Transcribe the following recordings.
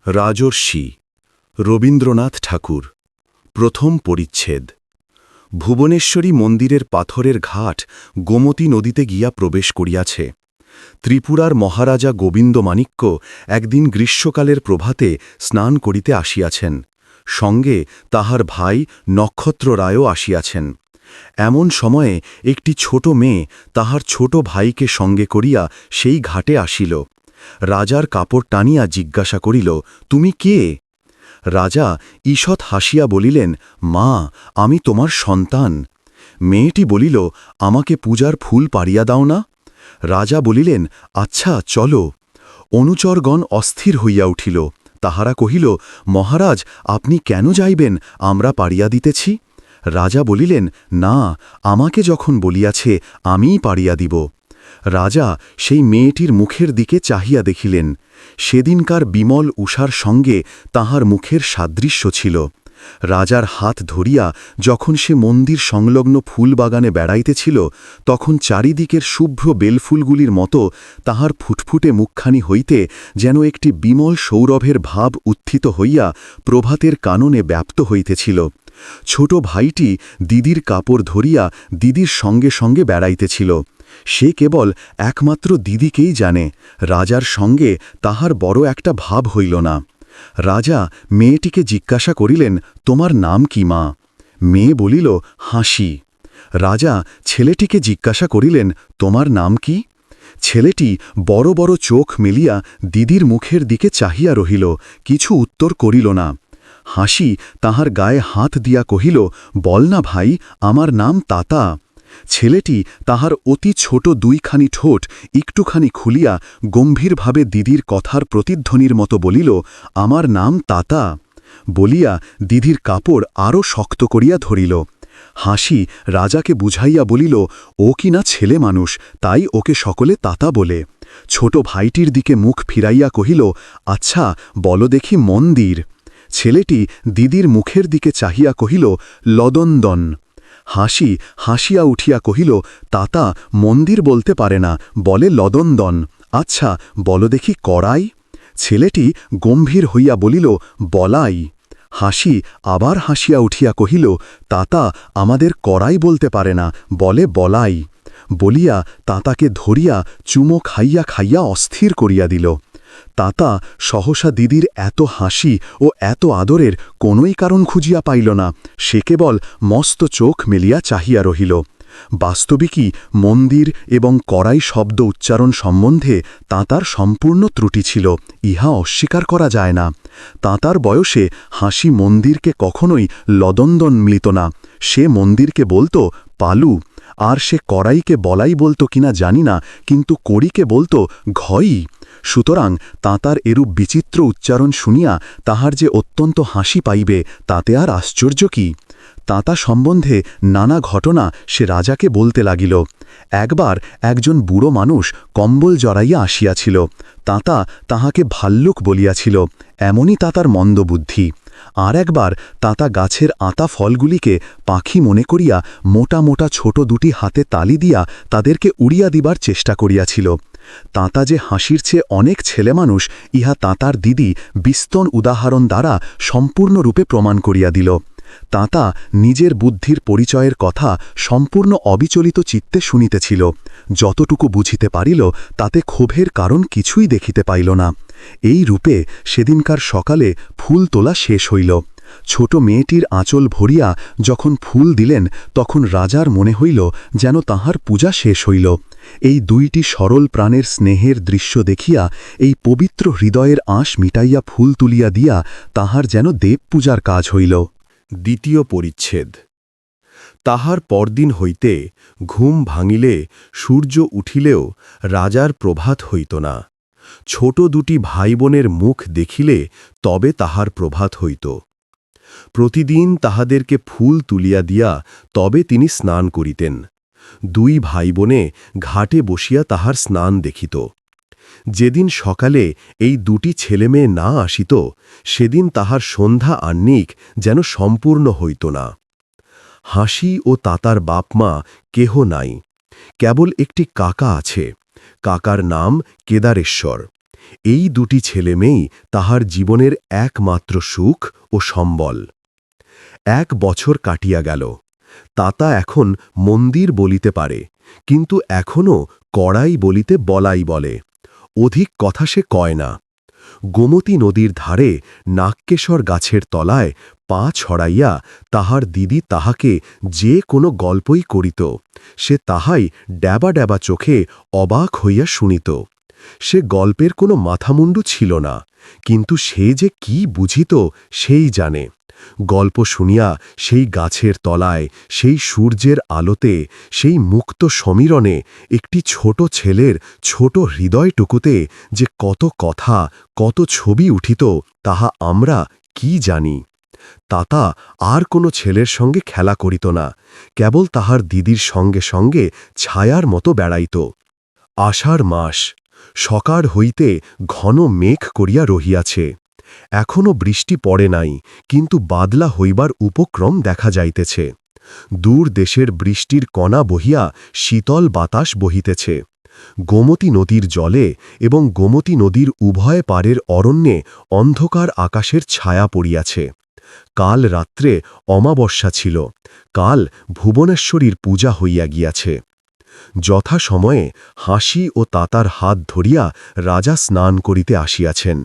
রাজর্ষি রবীন্দ্রনাথ ঠাকুর প্রথম পরিচ্ছেদ। ভুবনেশ্বরী মন্দিরের পাথরের ঘাট গোমতী নদীতে গিয়া প্রবেশ করিয়াছে। ত্রিপুরার মহারাজা গোবিন্দমাণিক্য একদিন গ্রীষ্মকালের প্রভাতে স্নান করিতে আসিয়াছেন, সঙ্গে তাহার ভাই নক্ষত্ররায়ও আসিয়াছেন। এমন সময়ে একটি ছোট মেয়ে তাহার ছোট ভাইকে সঙ্গে করিয়া সেই ঘাটে আসিল। রাজার কাপড় টানিয়া জিজ্ঞাসা করিল, তুমি কে? রাজা ঈষৎ হাসিয়া বলিলেন, মা, আমি তোমার সন্তান। মেয়েটি বলিল, আমাকে পূজার ফুল পাড়িয়া দাও না। রাজা বলিলেন, আচ্ছা চলো। অনুচরগণ অস্থির হইয়া উঠিল। তাহারা কহিল, মহারাজ, আপনি কেন যাইবেন? আমরা পাড়িয়া দিতেছি। রাজা বলিলেন, না, আমাকে যখন বলিয়াছে আমিই পাড়িয়া দিব। রাজা সেই মেয়েটির মুখের দিকে চাহিয়া দেখিলেন। সেদিনকার বিমল উষার সঙ্গে তাহার মুখের সাদৃশ্য ছিল। রাজার হাত ধরিয়া যখন সে মন্দির সংলগ্ন ফুলবাগানে বেড়াইতেছিল, তখন চারিদিকের শুভ্র বেলফুলগুলির মতো তাহার ফুটফুটে মুখখানি হইতে যেন একটি বিমল সৌরভের ভাব উত্থিত হইয়া প্রভাতের কাননে ব্যাপ্ত হইতেছিল। ছোট ভাইটি দিদির কাপড় ধরিয়া দিদির সঙ্গে সঙ্গে বেড়াইতেছিল। সে কেবল একমাত্র দিদিকেই জানে। রাজার সঙ্গে তাহার বড় একটা ভাব হইল না। রাজা মেয়েটিকে জিজ্ঞাসা করিলেন, তোমার নাম কি মা? মেয়ে বলিল, হাসি। রাজা ছেলেটিকে জিজ্ঞাসা করিলেন, তোমার নাম কি? ছেলেটি বড় বড় চোখ মেলিয়া দিদির মুখের দিকে চাহিয়া রহিল, কিছু উত্তর করিল না। হাসি তাহার গায়ে হাত দিয়া কহিল, বল না ভাই, আমার নাম তাতা। ছেলেটি তাহার অতি ছোট দুইখানি ঠোঁট একটুখানি খুলিয়া গম্ভীরভাবে দিদির কথার প্রতিধ্বনির মতো বলিল, আমার নাম তাতা। বলিয়া দিদির কাপড় আরও শক্ত করিয়া ধরিল। হাসি রাজাকে বুঝাইয়া বলিল, ও কিনা ছেলে মানুষ, তাই ওকে সকলে তাতা বলে। ছোট ভাইটির দিকে মুখ ফিরাইয়া কহিল, আচ্ছা বলো দেখি মন্দির। ছেলেটি দিদির মুখের দিকে চাহিয়া কহিল, লদন্দন। হাসি হাসিয়া উঠিয়া কহিল, তাতা মন্দির বলতে পারে না, বলে লদন্দন। আচ্ছা বলো দেখি কড়াই। ছেলেটি গম্ভীর হইয়া বলিল, বলাই। হাসি আবার হাসিয়া উঠিয়া কহিল, তাতা আমাদের কড়াই বলতে পারে না, বলে বলাই। বলিয়া তাতাকে ধরিয়া চুমো খাইয়া খাইয়া অস্থির করিয়া দিল। তাতা সহসা দিদির এত হাসি ও এত আদরের কোনোই কারণ খুঁজিয়া পাইল না। সে কেবল মস্ত চোখ মেলিয়া চাহিয়া রহিল। বাস্তবিকই মন্দির এবং কড়াই শব্দ উচ্চারণ সম্বন্ধে তাঁতার সম্পূর্ণ ত্রুটি ছিল, ইহা অস্বীকার করা যায় না। তাঁতার বয়সে হাসি মন্দিরকে কখনোই লদন্দন মিলিত না। সে মন্দিরকে বলতো পালু, আর সে কড়াইকে বলাই বলতো কিনা জানি না, কিন্তু কড়িকে বলতো ঘই। সুতরাং তাঁতার এরূপ বিচিত্র উচ্চারণ শুনিয়া তাহার যে অত্যন্ত হাসি পাইবে, তাতে আর আশ্চর্য কি? তাঁতা সম্বন্ধে নানা ঘটনা সে রাজাকে বলতে লাগিল। একবার একজন বুড়ো মানুষ কম্বল জড়াইয়া আসিয়াছিল। তাঁতা তাহাকে ভাল্লুক বলিয়াছিল, এমনই তাঁতার মন্দবুদ্ধি। আর একবার তাঁতা গাছের আতা ফলগুলিকে পাখি মনে করিয়া মোটা মোটা ছোট দুটি হাতে তালি দিয়া তাদেরকে উড়িয়া দিবার চেষ্টা করিয়াছিল। তাঁতা যে হাসির চেয়ে অনেক ছেলেমানুষ, ইহা তাঁতার দিদি বিস্তন উদাহরণ দ্বারা সম্পূর্ণরূপে প্রমাণ করিয়া দিল। তাঁতা নিজের বুদ্ধির পরিচয়ের কথা সম্পূর্ণ অবিচলিত চিত্তে শুনিতেছিল। যতটুকু বুঝিতে পারিল তাতে ক্ষোভের কারণ কিছুই দেখিতে পাইল না। এই রূপে সেদিনকার সকালে ফুল তোলা শেষ হইল। ছোট মেয়েটির আঁচল ভরিয়া যখন ফুল দিলেন, তখন রাজার মনে হইল যেন তাহার পূজা শেষ হইল। এই দুইটি সরল প্রাণের স্নেহের দৃশ্য দেখিয়া এই পবিত্র হৃদয়ের আঁশ মিটাইয়া ফুল তুলিয়া দিয়া তাহার যেন দেব পূজার কাজ হইল। দ্বিতীয় পরিচ্ছেদ। তাহার পরদিন হইতে ঘুম ভাঙিলে সূর্য উঠিলেও রাজার প্রভাত হইত না। ছোট দুটি ভাই বোনের মুখ দেখিলে তবে তাহার প্রভাত হইত। প্রতিদিন তাহাদেরকে ফুল তুলিয়া দিয়া তবে তিনি স্নান করিতেন। দুই ভাই বোনে ঘাটে বসিয়া তাহার স্নান দেখিত। যেদিন সকালে এই দুটি ছেলেমেয়ে না আসিত, সেদিন তাহার সন্ধ্যা আহ্নিক যেন সম্পূর্ণ হইত না। হাসি ও তাতার বাপমা কেহ নাই, কেবল একটি কাকা আছে। কাকার নাম কেদারেশ্বর। এই দুটি ছেলে মেয়েই তাহার জীবনের একমাত্র সুখ ও সম্বল। 1 বছর কাটিয়া গেল। তাতা এখন মন্দির বলিতে পারে, কিন্তু এখনও কড়াই বলিতে বলাই বলে। অধিক কথা সে কয় না। গোমতী নদীর ধারে নাগকেশর গাছের তলায় পা ছড়াইয়া তাহার দিদি তাহাকে যে কোনো গল্পই করিত, সে তাহাই ড্যাবা ড্যাবা চোখে অবাক হইয়া শুনিত। সে গল্পের কোনো মাথামুন্ডু ছিল না, কিন্তু সে যে কি বুঝিত সেই জানে। গল্প শুনিয়া সেই গাছের তলায়, সেই সূর্যের আলোতে, সেই মুক্ত সমীরণে একটি ছোট ছেলের ছোট হৃদয়টুকুতে যে কত কথা, কত ছবি উঠিত তাহা আমরা কি জানি। তাতা আর কোনো ছেলের সঙ্গে খেলা করিত না, কেবল তাহার দিদির সঙ্গে সঙ্গে ছায়ার মতো বেড়াইত। আষাঢ় মাস, সকাল হইতে ঘন মেঘ করিয়া রহিয়াছে। এখনও বৃষ্টি পড়ে নাই, কিন্তু বাদলা হইবার উপক্রম দেখা যাইতেছে। দূর দেশের বৃষ্টির কণা বহিয়া শীতল বাতাস বহিতেছে। গোমতী নদীর জলে এবং গোমতী নদীর উভয় পারের অরণ্যে অন্ধকার আকাশের ছায়া পড়িয়াছে। কাল রাত্রে অমাবস্যা ছিল, কাল ভুবনেশ্বরীর পূজা হইয়া গিয়াছে। যথাসময়ে হাসি ও তাতার হাত ধরিয়া রাজা স্নান করিতে আসিয়াছেন।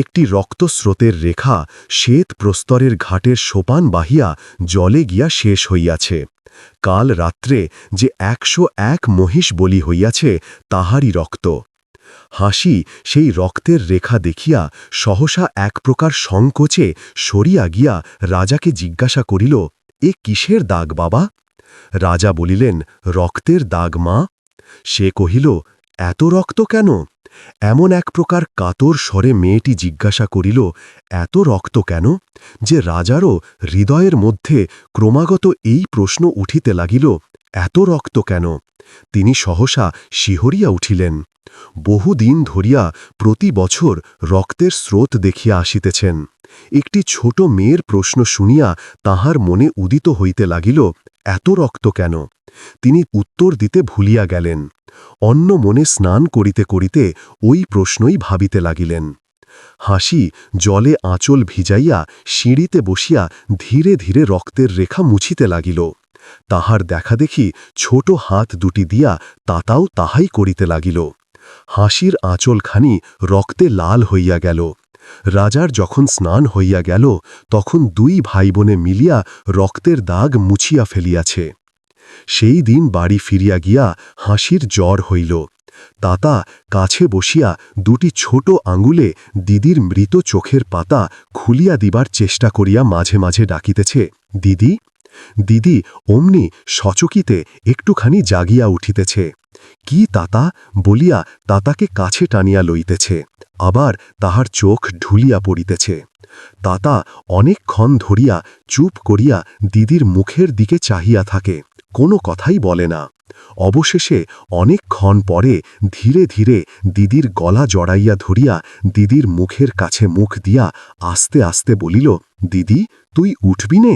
একটি রক্তস্রোতের রেখা শ্বেত প্রস্তরের ঘাটের সোপান বাহিয়া জলে গিয়া শেষ হইয়াছে। কাল রাত্রে যে 101 মহিষ বলি হইয়াছে, তাহারই রক্ত। হাসি সেই রক্তের রেখা দেখিয়া সহসা এক প্রকার সংকোচে সরিয়া গিয়া রাজাকে জিজ্ঞাসা করিল, এ কিসের দাগ বাবা? রাজা বলিলেন, রক্তের দাগ মা। সে কহিল, এত রক্ত কেন? এমন এক প্রকার কাতর স্বরে মেয়েটি জিজ্ঞাসা করিল, এত রক্ত কেন? যে রাজারও হৃদয়ের মধ্যে ক্রমাগত এই প্রশ্ন উঠিতে লাগিল, এত রক্ত কেন? তিনি সহসা শিহরিয়া উঠিলেন। বহুদিন ধরিয়া প্রতি বছর রক্তের স্রোত দেখিয়া আসিতেছেন। একটি ছোট মেয়ের প্রশ্ন শুনিয়া তাহার মনে উদিত হইতে লাগিল, এত রক্ত কেন? তিনি উত্তর দিতে ভুলিয়া গেলেন। অন্য মনে স্নান করিতে করিতে ওই প্রশ্নই ভাবিতে লাগিলেন। হাসি জলে আঁচল ভিজাইয়া সিঁড়িতে বসিয়া ধীরে ধীরে রক্তের রেখা মুছিতে লাগিল। তাহার দেখা দেখি ছোট হাত দুটি দিয়া তাতাও তাহাই করিতে লাগিল। হাসির আঁচলখানি রক্তে লাল হইয়া গেল। রাজার যখন স্নান হইয়া গেল, তখন 2 ভাই বোনে মিলিয়া রক্তের দাগ মুছিয়া ফেলিয়াছে। সেই দিন বাড়ি ফিরিয়া গিয়া হাসির জ্বর হইল। তাতা কাছে বসিয়া 2টি ছোট আঙুলে দিদির মৃত চোখের পাতা খুলিয়া দিবার চেষ্টা করিয়া মাঝে মাঝে ডাকিতেছে, দিদি। দিদি অমনি সচকিতে একটুখানি জাগিয়া উঠিতেছে। কি তাতা বলিয়া তাতাকে কাছে টানিয়া লইতেছে, আবার তাহার চোখ ঢুলিয়া পড়িতেছে। তাতা অনেকক্ষণ ধরিয়া চুপ করিয়া দিদির মুখের দিকে চাহিয়া থাকে, কোনো কথাই বলে না। অবশেষে অনেকক্ষণ পরে ধীরে ধীরে দিদির গলা জড়াইয়া ধরিয়া দিদির মুখের কাছে মুখ দিয়া আস্তে আস্তে বলিল, দিদি তুই উঠবি নে?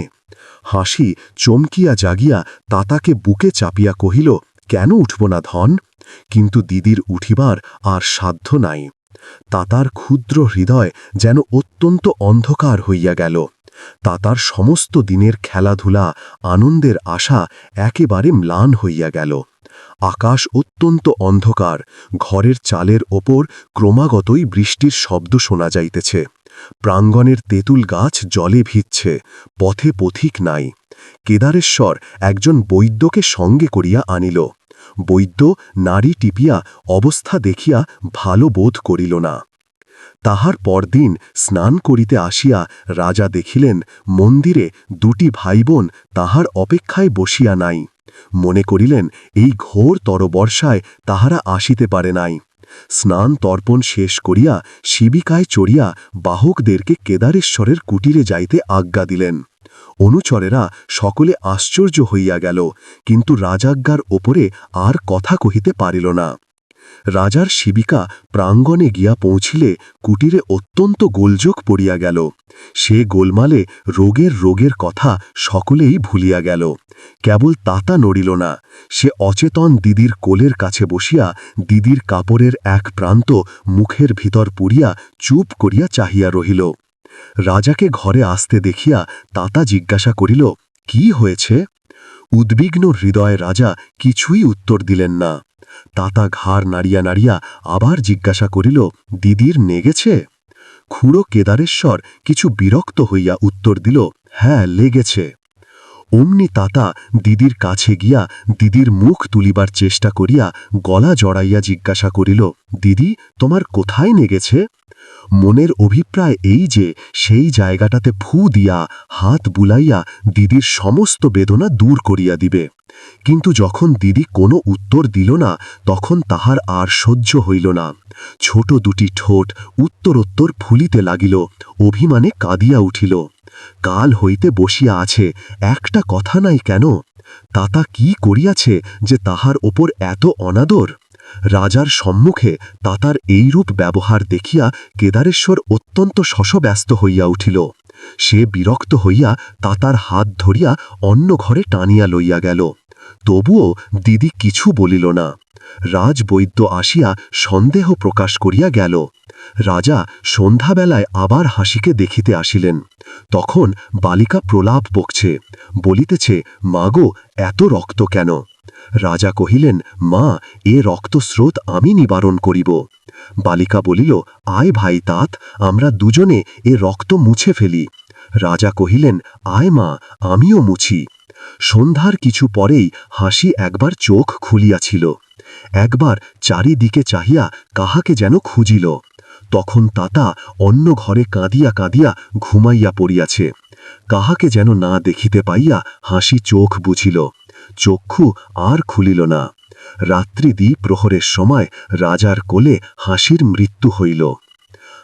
হাসি চমকিয়া জাগিয়া তাতাকে বুকে চাপিয়া কহিল, কেন উঠব না ধন? কিন্তু দিদির উঠিবার আর সাধ্য নাই। তাতার ক্ষুদ্র হৃদয় যেন অত্যন্ত অন্ধকার হইয়া গেল। তাতার সমস্ত দিনের খেলাধুলা, আনন্দের আশা একেবারে ম্লান হইয়া গেল। আকাশ অত্যন্ত অন্ধকার, ঘরের চালের ওপর ক্রমাগতই বৃষ্টির শব্দ শোনা যাইতেছে। প্রাঙ্গণের তেঁতুল গাছ জলে ভিজছে, পথে পথিক নাই। কেদারেশ্বর একজন বৈদ্যকে সঙ্গে করিয়া আনিল। বৈদ্য নাড়ি টিপিয়া অবস্থা দেখিয়া ভালো বোধ করিল না। তাহার পরদিন স্নান করিতে আসিয়া রাজা দেখিলেন মন্দিরে 2টি ভাই বোন তাহার অপেক্ষায় বসিয়া নাই। মনে করিলেন এই ঘোর তরবর্ষায় তাহারা আসিতে পারে নাই। স্নান তর্পণ শেষ করিয়া শিবিকায় চড়িয়া বাহকদেরকে কেদারেশ্বরের কুটিরে যাইতে আজ্ঞা দিলেন। অনুচরেরা সকলে আশ্চর্য হইয়া গেল, কিন্তু রাজাজ্ঞার ওপরে আর কথা কহিতে পারিল না। রাজার শিবিকা প্রাঙ্গণে গিয়া পৌঁছিলে কুটিরে অত্যন্ত গোলযোগ পড়িয়া গেল। সে গোলমালে রোগের কথা সকলেই ভুলিয়া গেল। কেবল তাতা নড়িল না। সে অচেতন দিদির কোলের কাছে বসিয়া দিদির কাপড়ের এক প্রান্ত মুখের ভিতর পুরিয়া চুপ করিয়া চাহিয়া রহিল। রাজাকে ঘরে আসতে দেখিয়া তাতা জিজ্ঞাসা করিল, কি হয়েছে? উদ্বিগ্ন হৃদয়ে রাজা কিছুই উত্তর দিলেন না। তাতা ঘাড় নাড়িয়া নাড়িয়া আবার জিজ্ঞাসা করিল, দিদির নেগেছে? খুড়ো কেদারেশ্বর কিছু বিরক্ত হইয়া উত্তর দিল, হ্যাঁ, লেগেছে। অমনি তাতা দিদির কাছে গিয়া দিদির মুখ তুলিবার চেষ্টা করিয়া গলা জড়াইয়া জিজ্ঞাসা করিল, দিদি, তোমার কোথায় নেগেছে? মনের অভিপ্রায় এই যে সেই জায়গাটাতে ফু দিয়া হাত বুলাইয়া দিদির সমস্ত বেদনা দূর করিয়া দিবে। কিন্তু যখন দিদি কোনো উত্তর দিল না, তখন তাহার আর সহ্য হইল না। ছোট দুটি ঠোঁট উত্তরোত্তর ফুলিতে লাগিল, অভিমানে কাঁদিয়া উঠিল। কাল হইতে বসিয়া আছে, একটা কথা নাই কেন? তাতা কি করিয়াছে যে তাহার ওপর এত অনাদর? রাজার সম্মুখে তাতার এইরূপ ব্যবহার দেখিয়া কেদারেশ্বর অত্যন্ত শশব্যস্ত হইয়া উঠিল। সে বিরক্ত হইয়া তাতার হাত ধরিয়া অন্য ঘরে টানিয়া লইয়া গেল। তবুও দিদি কিছু বলিল না। রাজবৈদ্য আসিয়া সন্দেহ প্রকাশ করিয়া গেল। রাজা সন্ধ্যাবেলায় আবার হাসিকে দেখিতে আসিলেন। তখন বালিকা প্রলাপ বকছে, বলিতেছে, মাগো, এত রক্ত কেন? রাজা কহিলেন, মা, এ রক্তস্রোত আমি নিবারণ করিব। বালিকা বলিল, আয় ভাই তাত, আমরা দুজনে এ রক্ত মুছে ফেলি। রাজা কহিলেন, আয় মা, আমিও মুছি। সন্ধ্যার কিছু পরেই হাসি একবার চোখ খুলিয়াছিল। একবার চারিদিকে চাহিয়া কাহাকে যেন খুঁজিল। তখন তাতা অন্য ঘরে কাঁদিয়া কাঁদিয়া ঘুমাইয়া পড়িয়াছে। কাহাকে যেন না দেখিতে পাইয়া হাসি চোখ বুঝিল। চক্ষু আর খুলিল না। রাত্রি দ্বিপ্রহরের সময় রাজার কোলে হাসির মৃত্যু হইল।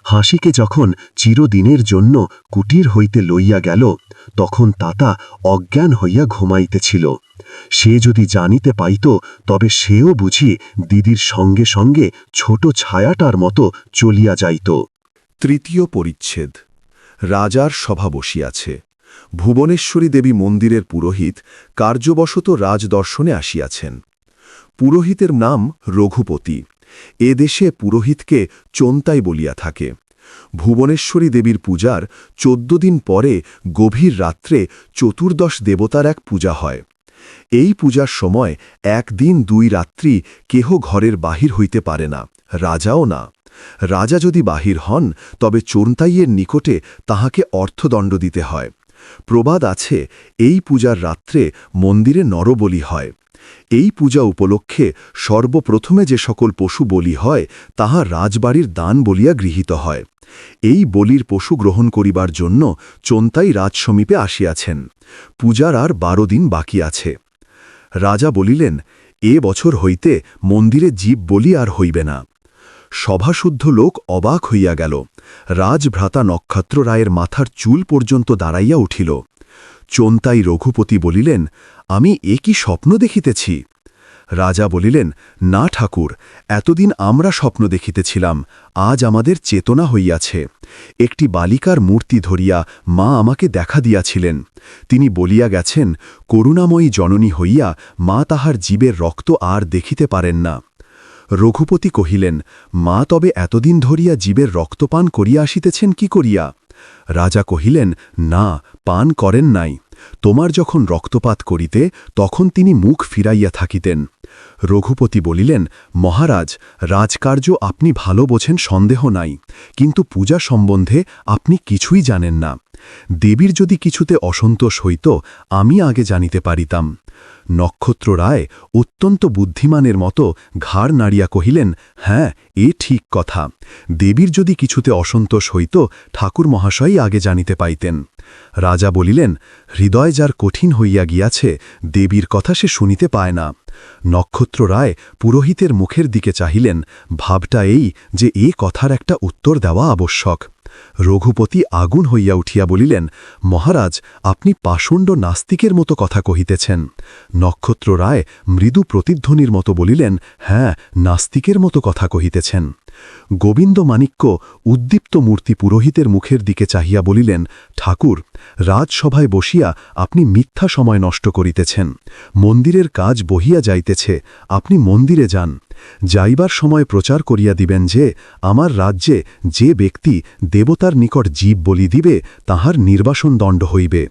হাসিকে যখন চিরদিনের জন্য কুটির হইতে লইয়া গেল, তখন তাতা অজ্ঞান হইয়া ঘুমাইতেছিল। সে যদি জানিতে পাইত, তবে সেও বুঝি দিদির সঙ্গে সঙ্গে ছোট ছায়াটার মতো চলিয়া যাইত। তৃতীয় পরিচ্ছেদ। রাজার সভা বসিয়াছে। ভুবনেশ্বরী দেবী মন্দিরের পুরোহিত কার্যবশত রাজদর্শনে আসিয়াছেন। পুরোহিতের নাম রঘুপতি। এ দেশে পুরোহিতকে চোন্তাই বলিয়া থাকে। ভুবনেশ্বরী দেবীর পূজার 14 দিন পরে গভীর রাত্রে চতুর্দশ দেবতার এক পূজা হয়। এই পূজার সময় 1 দিন 2 রাত্রি কেহ ঘরের বাহির হইতে পারে না, রাজাও না। রাজা যদি বাহির হন, তবে চোন্তাইয়ের নিকটে তাহাকে অর্থদণ্ড দিতে হয়। প্রবাদ আছে, এই পূজার রাত্রে মন্দিরে নরবলি হয়। এই পূজা উপলক্ষে সর্বপ্রথমে যে সকল পশু বলি হয়, তাহা রাজবাড়ির দান বলিয়া গৃহীত হয়। এই বলির পশু গ্রহণ করিবার জন্য চোন্তাই রাজসমীপে আসিয়াছেন। পূজার আর 12 দিন বাকি আছে। রাজা বলিলেন, এ বছর হইতে মন্দিরে জীব বলি আর হইবে না। সভাশুদ্ধ লোক অবাক হইয়া গেল। রাজভ্রাতা নক্ষত্র রায়ের মাথার চুল পর্যন্ত দাঁড়াইয়া উঠিল। চোন্তাই রঘুপতি বলিলেন, আমি এ কি স্বপ্ন দেখিতেছি? রাজা বলিলেন, না ঠাকুর, এতদিন আমরা স্বপ্ন দেখিতেছিলাম, আজ আমাদের চেতনা হইয়াছে। একটি বালিকার মূর্তি ধরিয়া মা আমাকে দেখা দিয়াছিলেন। তিনি বলিয়া গেছেন, করুণাময়ী জননী হইয়া মা তাহার জীবের রক্ত আর দেখিতে পারেন না। রঘুপতি কহিলেন, মা তবে এতদিন ধরিয়া জীবের রক্তপান করিয়া আসিতেছেন কি করিয়া? রাজা কহিলেন, না, পান করেন নাই। তোমার যখন রক্তপাত করিতে, তখন তিনি মুখ ফিরাইয়া থাকিতেন। রঘুপতি বলিলেন, মহারাজ, রাজকার্য আপনি ভালো বোঝেন সন্দেহ নাই, কিন্তু পূজা সম্বন্ধে আপনি কিছুই জানেন না। দেবীর যদি কিছুতে অসন্তোষ হইত, আমি আগে জানিতে পারিতাম। নক্ষত্র রায় অত্যন্ত বুদ্ধিমানের মতো ঘাড় নাড়িয়া কহিলেন, হ্যাঁ, এ ঠিক কথা। দেবীর যদি কিছুতে অসন্তোষ হইত, ঠাকুর মহাশয় আগে জানিতে পাইতেন। রাজা বলিলেন, হৃদয় যার কঠিন হইয়া গিয়াছে, দেবীর কথা সে শুনিতে পায় না। নক্ষত্র রায় পুরোহিতের মুখের দিকে চাহিলেন। ভাবটা এই যে এ কথার একটা উত্তর দেওয়া আবশ্যক। রঘুপতি আগুন হইয়া উঠিয়া বলিলেন, মহারাজ, আপনি পাষণ্ড নাস্তিকের মতো কথা কহিতেছেন। নক্ষত্র রায় মৃদু প্রতিধ্বনির মতো বলিলেন, হ্যাঁ, নাস্তিকের মতো কথা কহিতেছেন। গোবিন্দমাণিক্য উদ্দীপ্ত মূর্তি পুরোহিতের মুখের দিকে চাহিয়া বলিলেন, ঠাকুর, রাজসভায় বসিয়া আপনি মিথ্যা সময় নষ্ট করিতেছেন। মন্দিরের কাজ বহিয়া যাইতেছে, আপনি মন্দিরে যান। যাইবার সময় প্রচার করিয়া দিবেন যে আমার রাজ্যে যে ব্যক্তি দেবতার নিকট জীব বলি দিবে তাহার নির্বাসন দণ্ড হইবে।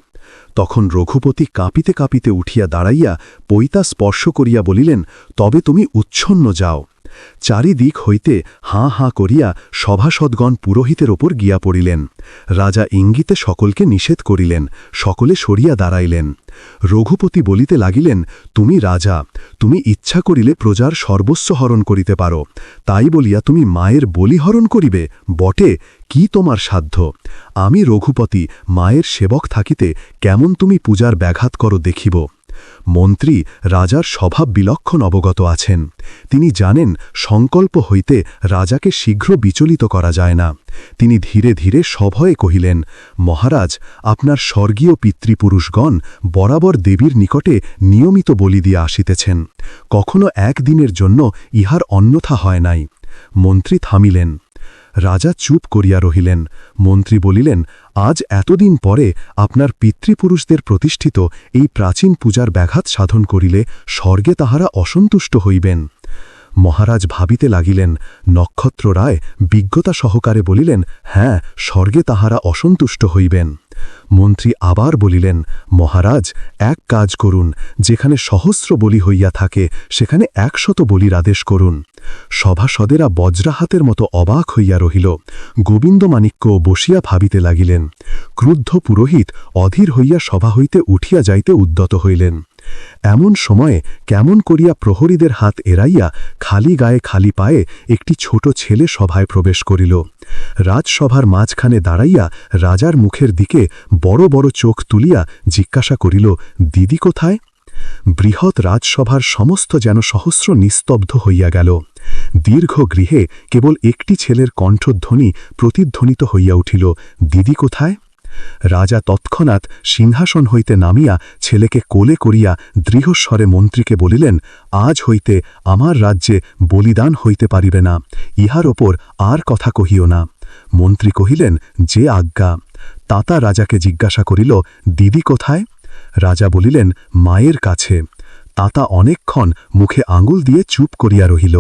তখন রঘুপতি কাঁপিতে কাঁপিতে উঠিয়া দাঁড়াইয়া পৈতা স্পর্শ করিয়া বলিলেন, তবে তুমি উচ্ছন্ন যাও। চারিদিক হইতে হাঁ হাঁ করিয়া সভাসদগণ পুরোহিতের ওপর গিয়া পড়িলেন। রাজা ইঙ্গিতে সকলকে নিষেধ করিলেন, সকলে সরিয়া দাঁড়াইলেন। রঘুপতি বলিতে লাগিলেন, তুমি রাজা, তুমি ইচ্ছা করিলে প্রজার সর্বস্ব হরণ করিতে পারো, তাই বলিয়া তুমি মায়ের বলি হরণ করিবে? বটে, কি তোমার সাধ্য? আমি রঘুপতি মায়ের সেবক থাকিতে কেমন তুমি পূজার ব্যাঘাত করো দেখিব। মন্ত্রী রাজার স্বভাব বিলক্ষণ অবগত আছেন। তিনি জানেন সংকল্প হইতে রাজাকে শীঘ্র বিচলিত করা যায় না। তিনি ধীরে ধীরে সভয়ে কহিলেন, মহারাজ, আপনার স্বর্গীয় পিতৃপুরুষগণ বরাবর দেবীর নিকটে নিয়মিত বলি দিয়া আসিতেছেন। কখনো একদিনের জন্য ইহার অন্যথা হয় নাই। মন্ত্রী থামিলেন। রাজা চুপ করিয়া রহিলেন। মন্ত্রী বলিলেন, আজ এতদিন পরে আপনার পিতৃপুরুষদের প্রতিষ্ঠিত এই প্রাচীন পূজার ব্যাঘাত সাধন করিলে স্বর্গে তাহারা অসন্তুষ্ট হইবেন। মহারাজ ভাবিতে লাগিলেন। নক্ষত্র রায় বিজ্ঞতা সহকারে বলিলেন, হ্যাঁ, স্বর্গে তাহারা অসন্তুষ্ট হইবেন। মন্ত্রী আবার বলিলেন, মহারাজ, এক কাজ করুন, যেখানে সহস্র বলি হইয়া থাকে সেখানে 100 বলির আদেশ করুন। সভাসদেরা বজ্রাহাতের মতো অবাক হইয়া রহিল। গোবিন্দমাণিক্য বসিয়া ভাবিতে লাগিলেন। ক্রুদ্ধ পুরোহিত অধীর হইয়া সভা হইতে উঠিয়া যাইতে উদ্যত হইলেন। এমন সময়ে কেমন করিয়া প্রহরীদের হাত এড়াইয়া খালি গায়ে খালি পায়ে একটি ছোট ছেলে সভায় প্রবেশ করিল। রাজসভার মাঝখানে দাঁড়াইয়া রাজার মুখের দিকে বড় বড় চোখ তুলিয়া জিজ্ঞাসা করিল, দিদি কোথায়? বৃহৎ রাজসভার সমস্ত যেন সহস্র নিস্তব্ধ হইয়া গেল। দীর্ঘ গৃহে কেবল একটি ছেলের কণ্ঠধ্বনি প্রতিধ্বনিত হইয়া উঠিল, দিদি কোথায়? রাজা তৎক্ষণাৎ সিংহাসন হইতে নামিয়া ছেলেকে কোলে করিয়া দৃঢ়স্বরে মন্ত্রীকে বলিলেন, আজ হইতে আমার রাজ্যে বলিদান হইতে পারিবে না, ইহার ওপর আর কথা কহিও না। মন্ত্রী কহিলেন, যে আজ্ঞা। তাতা রাজাকে জিজ্ঞাসা করিল, দিদি কোথায়? রাজা বলিলেন, মায়ের কাছে। তাতা অনেকক্ষণ মুখে আঙুল দিয়ে চুপ করিয়া রহিল।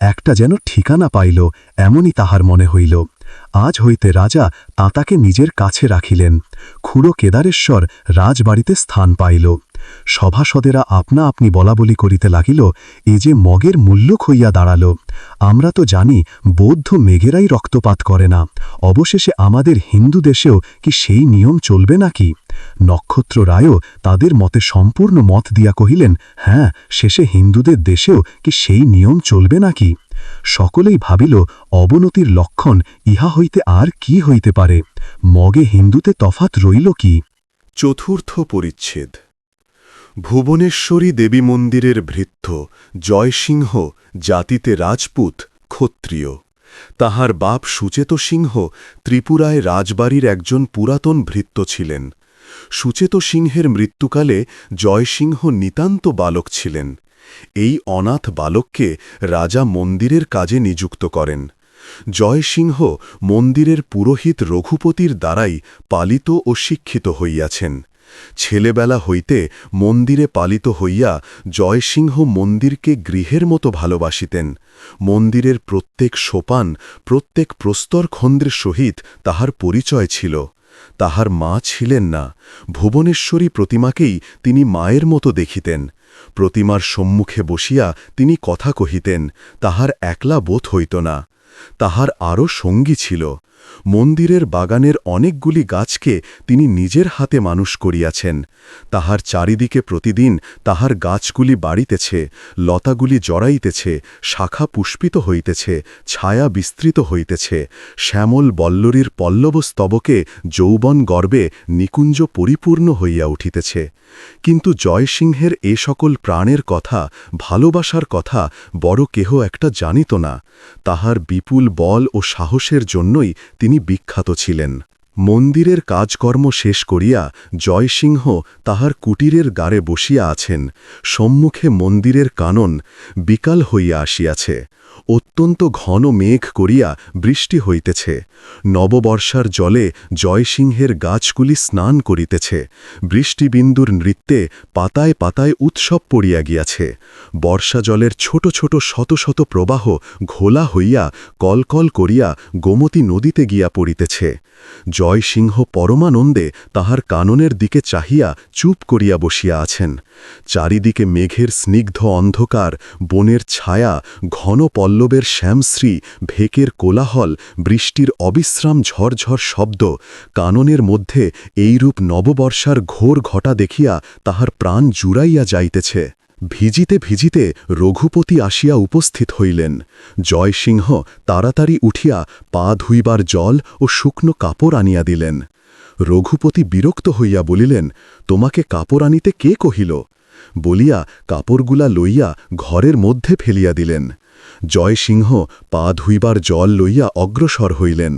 একটা যেন ঠিকানা পাইল এমনই তাহার মনে হইল। আজ হইতে রাজা তাতাকে নিজের কাছে রাখিলেন। খুড়ো কেদারেশ্বর রাজবাড়িতে স্থান পাইল। সভাসদেরা আপনা আপনি বলাবলি করিতে লাগিল, এ যে মগের মূল্যক হইয়া দাঁড়াল। আমরা তো জানি বৌদ্ধ মেঘেরাই রক্তপাত করে না, অবশেষে আমাদের হিন্দু দেশেও কি সেই নিয়ম চলবে নাকি? নক্ষত্র রায়ও তাদের মতে সম্পূর্ণ মত দিয়া কহিলেন, হ্যাঁ, শেষে হিন্দুদের দেশেও কি সেই নিয়ম চলবে নাকি? সকলেই ভাবিল, অবনতির লক্ষণ ইহা হইতে আর কি হইতে পারে? মগে হিন্দুতে তফাৎ রইল কি? চতুর্থ পরিচ্ছেদ। ভুবনেশ্বরী দেবী মন্দিরের ভৃত্য জয়সিংহ জাতিতে রাজপুত, ক্ষত্রিয়। তাহার বাপ সুচেত সিংহ ত্রিপুরায় রাজবাড়ির একজন পুরাতন ভৃত্য ছিলেন। সুচেত সিংহের মৃত্যুকালে জয়সিংহ নিতান্ত বালক ছিলেন। এই অনাথ বালককে রাজা মন্দিরের কাজে নিযুক্ত করেন। জয়সিংহ মন্দিরের পুরোহিত রঘুপতির দ্বারাই পালিত ও শিক্ষিত হইয়াছেন। ছেলেবেলা হইতে মন্দিরে পালিত হইয়া জয়সিংহ মন্দিরকে গৃহের মতো ভালোবাসিতেন। মন্দিরের প্রত্যেক সোপান, প্রত্যেক প্রস্তরখন্ডের সহিত তাহার পরিচয় ছিল। তাহার মা ছিলেন না। ভুবনেশ্বরী প্রতিমাকেই তিনি মায়ের মতো দেখিতেন। প্রতিমার সম্মুখে বসিয়া তিনি কথা কহিতেন, তাহার একলা বোধ হইত না। তাহার আরও সঙ্গী ছিল। মন্দিরের বাগানের অনেকগুলি গাছকে তিনি নিজের হাতে মানুষ করিয়াছেন। তাহার চারিদিকে প্রতিদিন তাহার গাছগুলি বাড়িতেছে, লতাগুলি জড়াইতেছে, শাখা পুষ্পিত হইতেছে, ছায়া বিস্তৃত হইতেছে, শ্যামল বল্লরীর পল্লব স্তবকে যৌবন গর্বে নিকুঞ্জ পরিপূর্ণ হইয়া উঠিতেছে। কিন্তু জয়সিংহের এ সকল প্রাণের কথা, ভালোবাসার কথা বড় কেহ একটা জানিত না। তাহার বিপুল বল ও সাহসের জন্যই তিনি বিখ্যাত ছিলেন। মন্দিরের কাজকর্ম শেষ করিয়া জয়সিংহ তাহার কুটিরের গাড়ে বসিয়া আছেন। সম্মুখে মন্দিরের কানন বিকাল হইয়া আসিয়াছে। অত্যন্ত ঘন মেঘ করিয়া বৃষ্টি হইতেছে। নববর্ষার জলে জয়সিংহের গাছগুলি স্নান করিতেছে। বৃষ্টিবিন্দুর নৃত্যে পাতায় পাতায় উৎসব পড়িয়া গিয়াছে। বর্ষা জলের ছোট ছোট শত শত প্রবাহ ঘোলা হইয়া কলকল করিয়া গোমতী নদীতে গিয়া পড়িতেছে। জয়সিংহ পরমানন্দে তাহার কাননের দিকে চাহিয়া চুপ করিয়া বসিয়া আছেন। চারিদিকে মেঘের স্নিগ্ধ অন্ধকার, বনের ছায়া, ঘন পল্লবের শ্যামশ্রী, ভেকের কোলাহল, বৃষ্টির অবিশ্রাম ঝরঝর শব্দ, কাননের মধ্যে এইরূপ নববর্ষার ঘোর ঘটা দেখিয়া তাহার প্রাণ জুড়াইয়া যাইতেছে। ভিজিতে ভিজিতে রঘুপতি আসিয়া উপস্থিত হইলেন। জয়সিংহ তাড়াতাড়ি উঠিয়া পা ধুইবার জল ও শুকনো কাপড় আনিয়া দিলেন। রঘুপতি বিরক্ত হইয়া বলিলেন, তোমাকে কাপড় আনিতে কে কহিল? বলিয়া কাপড়গুলা লইয়া ঘরের মধ্যে ফেলিয়া দিলেন। জয়সিংহ পা ধুইবার জল লইয়া অগ্রসর হইলেন।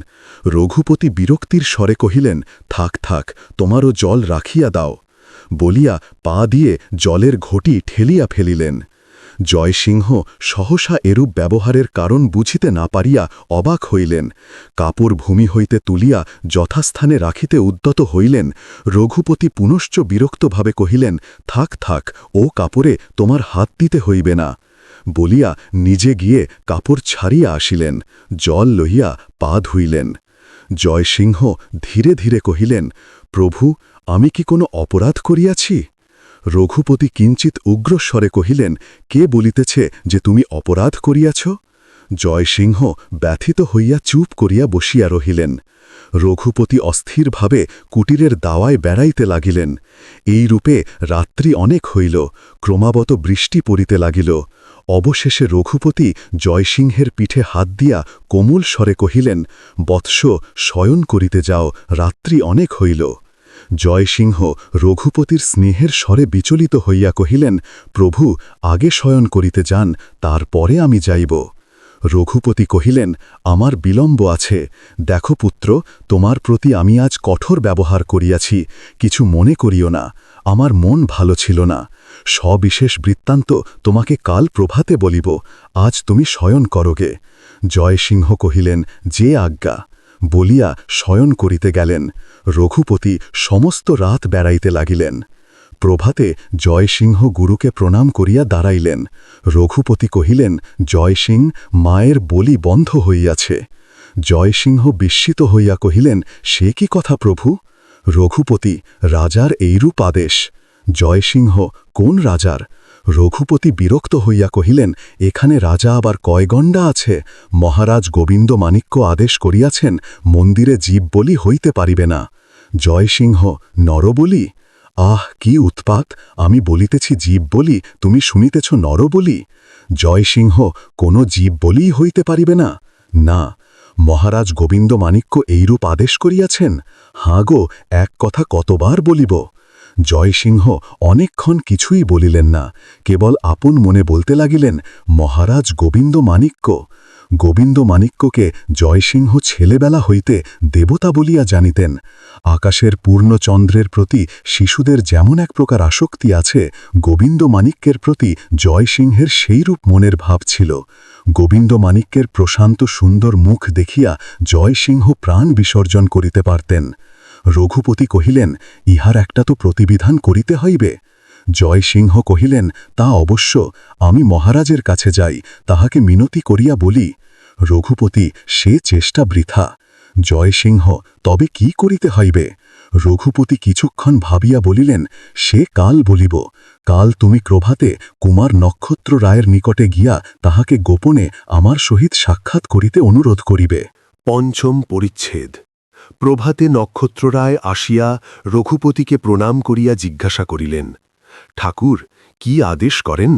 রঘুপতি বিরক্তির স্বরে কহিলেন, থাক থাক, তোমারও জল রাখিয়া দাও। বলিয়া পা দিয়ে জলের ঘটি ঠেলিয়া ফেলিলেন। জয়সিংহ সহসা এরূপ ব্যবহারের কারণ বুঝিতে না পারিয়া অবাক হইলেন। কাপড় ভূমি হইতে তুলিয়া যথাস্থানে রাখিতে উদ্যত হইলেন। রঘুপতি পুনশ্চ বিরক্তভাবে কহিলেন, থাক থাক, ও কাপড়ে তোমার হাত দিতে হইবে না। বলিয়া নিজে গিয়ে কাপড় ছাড়িয়া আসিলেন। জল লইয়া পা ধুইলেন। জয়সিংহ ধীরে ধীরে কহিলেন, প্রভু, আমি কি কোনো অপরাধ করিয়াছি? রঘুপতি কিঞ্চিত উগ্রস্বরে কহিলেন, কে বলিতেছে যে তুমি অপরাধ করিয়াছ? জয়সিংহ ব্যথিত হইয়া চুপ করিয়া বসিয়া রহিলেন। রঘুপতি অস্থিরভাবে কুটিরের দাওয়ায় বেড়াইতে লাগিলেন। এই রূপে রাত্রি অনেক হইল, ক্রমাগত বৃষ্টি পড়িতে লাগিল। অবশেষে রঘুপতি জয়সিংহের পিঠে হাত দিয়া কোমল স্বরে কহিলেন, বৎস, শয়ন করিতে যাও, রাত্রি অনেক হইল। জয়সিংহ রঘুপতির স্নেহের স্বরে বিচলিত হইয়া কহিলেন, প্রভু, আগে শয়ন করিতে যান, তারপরে আমি যাইব। রঘুপতি কহিলেন, আমার বিলম্ব আছে। দেখো পুত্র, তোমার প্রতি আমি আজ কঠোর ব্যবহার করিয়াছি, কিছু মনে করিও না। আমার মন ভালো ছিল না। সবিশেষ বৃত্তান্ত তোমাকে কাল প্রভাতে বলিব, আজ তুমি শয়ন করোগে। জয়সিংহ কহিলেন, যে আজ্ঞা। বলিয়া শয়ন করিতে গেলেন। রঘুপতি সমস্ত রাত বেড়াইতে লাগিলেন। প্রভাতে জয়সিংহ গুরুকে প্রণাম করিয়া দাঁড়াইলেন। রঘুপতি কহিলেন, জয়সিং, মায়ের বলি বন্ধ হইয়াছে। জয়সিংহ বিস্মিত হইয়া কহিলেন, সে কি কথা প্রভু? রঘুপতি, রাজার এইরূপ আদেশ। জয়সিংহ, কোন রাজার? রঘুপতি বিরক্ত হইয়া কহিলেন, এখানে রাজা আবার কয় গণ্ডা আছে? মহারাজ গোবিন্দ মাণিক্য আদেশ করিয়াছেন, মন্দিরে জীব বলি হইতে পারিবে না। জয়সিংহ, নরবলি? আহ, কি উৎপাত! আমি বলিতেছি জীব বলি, তুমি শুনিতেছ নরবলি। জয়সিংহ, কোনো জীব বলিই হইতে পারিবে না? না। মহারাজ গোবিন্দ মাণিক্য এইরূপ আদেশ করিয়াছেন? হাঁ গো, এক কথা কতবার বলিব? জয়সিংহ অনেকক্ষণ কিছুই বলিলেন না, কেবল আপন মনে বলতে লাগিলেন, মহারাজ গোবিন্দ মাণিক্য। গোবিন্দ মাণিক্যকে জয়সিংহ ছেলেবেলা হইতে দেবতা বলিয়া জানিতেন। আকাশের পূর্ণচন্দ্রের প্রতি শিশুদের যেমন এক প্রকার আসক্তি আছে, গোবিন্দ মাণিক্যের প্রতি জয়সিংহের সেইরূপ মনের ভাব ছিল। গোবিন্দ মাণিক্যের প্রশান্ত সুন্দর মুখ দেখিয়া জয়সিংহ প্রাণ বিসর্জন করিতে পারতেন। রঘুপতি কহিলেন, ইহার একটা তো প্রতিবিধান করিতে হইবে। জয়সিংহ কহিলেন, তা অবশ্য, আমি মহারাজের কাছে যাই, তাহাকে মিনতি করিয়া বলি। রঘুপতি, সে চেষ্টা বৃথা। জয়সিংহ, তবে কি করিতে হইবে? রঘুপতি কিছুক্ষণ ভাবিয়া বলিলেন, সে কাল বলিব। কাল তুমি প্রভাতে কুমার নক্ষত্র রায়ের নিকটে গিয়া তাহাকে গোপনে আমার সহিত সাক্ষাৎ করিতে অনুরোধ করিবে। পঞ্চম পরিচ্ছেদ। প্রভাতে নক্ষত্ররায় আসিয়া রঘুপতিকে প্রণাম করিয়া জিজ্ঞাসা করিলেন, ঠাকুর, কি আদেশ করেন?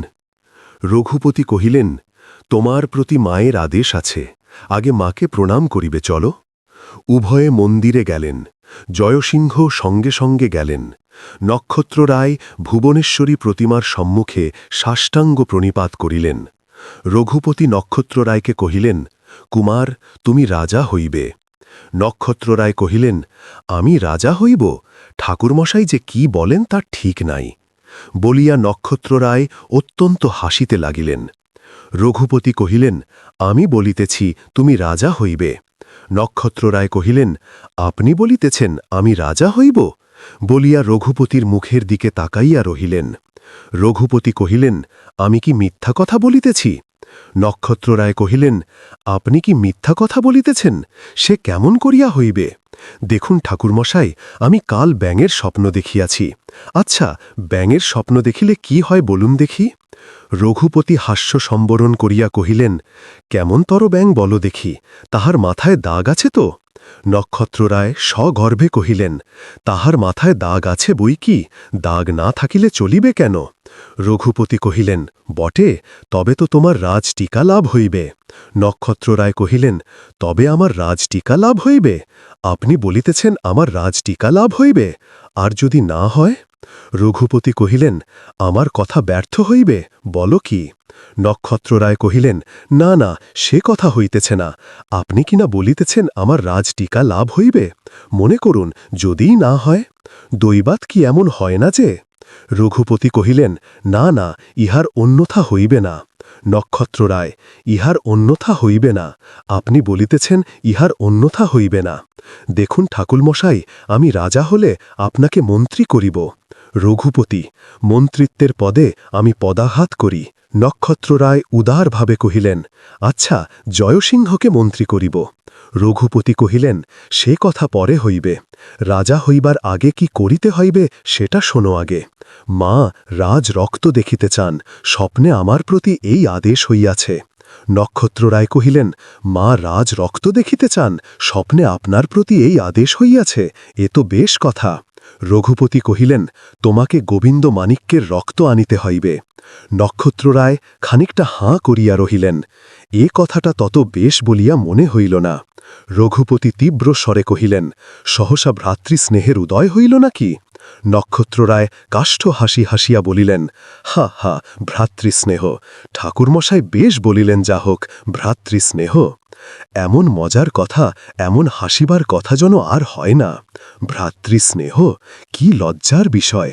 রঘুপতি কহিলেন, তোমার প্রতি মায়ের আদেশ আছে, আগে মাকে প্রণাম করিবে চলো। উভয়ে মন্দিরে গেলেন। জয়সিংহ সঙ্গে সঙ্গে গেলেন। নক্ষত্ররায় ভুবনেশ্বরী প্রতিমার সম্মুখে সাষ্টাঙ্গ প্রণিপাত করিলেন। রঘুপতি নক্ষত্ররায়কে কহিলেন, কুমার, তুমি রাজা হইবে। নক্ষত্ররায় কহিলেন, আমি রাজা হইব? ঠাকুরমশাই যে কি বলেন তা ঠিক নাই। বলিয়া নক্ষত্ররায় অত্যন্ত হাসিতে লাগিলেন। রঘুপতি কহিলেন, আমি বলিতেছি তুমি রাজা হইবে। নক্ষত্ররায় কহিলেন, আপনি বলিতেছেন আমি রাজা হইব? বলিয়া রঘুপতির মুখের দিকে তাকাইয়া রহিলেন। রঘুপতি কহিলেন, আমি কি মিথ্যা কথা বলিতেছি? নক্ষত্ররায় কহিলেন, আপনি কি মিথ্যা কথা বলিতেছেন? সে কেমন করিয়া হইবে? দেখুন ঠাকুরমশাই, আমি কাল ব্যাঙের স্বপ্ন দেখিয়াছি। আচ্ছা, ব্যাঙের স্বপ্ন দেখিলে কি হয় বলুন দেখি? রঘুপতি হাস্য সম্বরণ করিয়া কহিলেন, কেমনতর ব্যাঙ বল দেখি, তাহার মাথায় দাগ আছে তো? নক্ষত্ররায় সগর্বে কহিলেন, তাহার মাথায় দাগ আছে বই কি, দাগ না থাকিলে চলিবে কেন? রঘুপতি কহিলেন, বটে, তবে তো তোমার রাজটিকা লাভ হইবে। নক্ষত্ররায় কহিলেন, তবে আমার রাজটিকা লাভ হইবে? আপনি বলিতেছেন আমার রাজটিকা লাভ হইবে? আর যদি না হয়? রঘুপতি কহিলেন, আমার কথা ব্যর্থ হইবে, বল কি? নক্ষত্ররায় কহিলেন, না না, সে কথা হইতেছে না। আপনি কিনা বলিতেছেন আমার রাজটিকা লাভ হইবে? মনে করুন, যদিই না হয়? দৈবাত কি এমন হয় না যে? রঘুপতি কহিলেন, না না, ইহার অন্যথা হইবে না। নক্ষত্ররায়, ইহার অন্যথা হইবে না? আপনি বলিতেছেন ইহার অন্যথা হইবে না? দেখুন ঠাকুরমশাই, আমি রাজা হলে আপনাকে মন্ত্রী করিব। রঘুপতি, মন্ত্রিত্বের পদে আমি পদাঘাত করি। নক্ষত্ররায় উদারভাবে কহিলেন, আচ্ছা, জয়সিংহকে মন্ত্রী করিব। রঘুপতি কহিলেন, সে কথা পরে হইবে। রাজা হইবার আগে কি করিতে হইবে সেটা শোনো আগে। মা রাজ রক্ত দেখিতে চান, স্বপ্নে আমার প্রতি এই আদেশ হইয়াছে। নক্ষত্ররায় কহিলেন, মা রাজ রক্ত দেখিতে চান, স্বপ্নে আপনার প্রতি এই আদেশ হইয়াছে, এ তো বেশ কথা। রঘুপতি কহিলেন, তোমাকে গোবিন্দ মাণিক্যের রক্ত আনিতে হইবে। নক্ষত্ররায় খানিকটা হাঁ করিয়া রহিলেন। এ কথাটা তত বেশ বলিয়া মনে হইল না। রঘুপতি তীব্র স্বরে কহিলেন, সহসা ভ্রাতৃস্নেহের উদয় হইল নাকি? নক্ষত্ররায় কাষ্ঠ হাসি হাসিয়া বলিলেন, হা হা, ভ্রাতৃস্নেহ! ঠাকুরমশাই বেশ বলিলেন, যা হোক, ভ্রাতৃস্নেহ! এমন মজার কথা, এমন হাসিবার কথা যেন আর হয় না। ভ্রাতৃস্নেহ, কি লজ্জার বিষয়!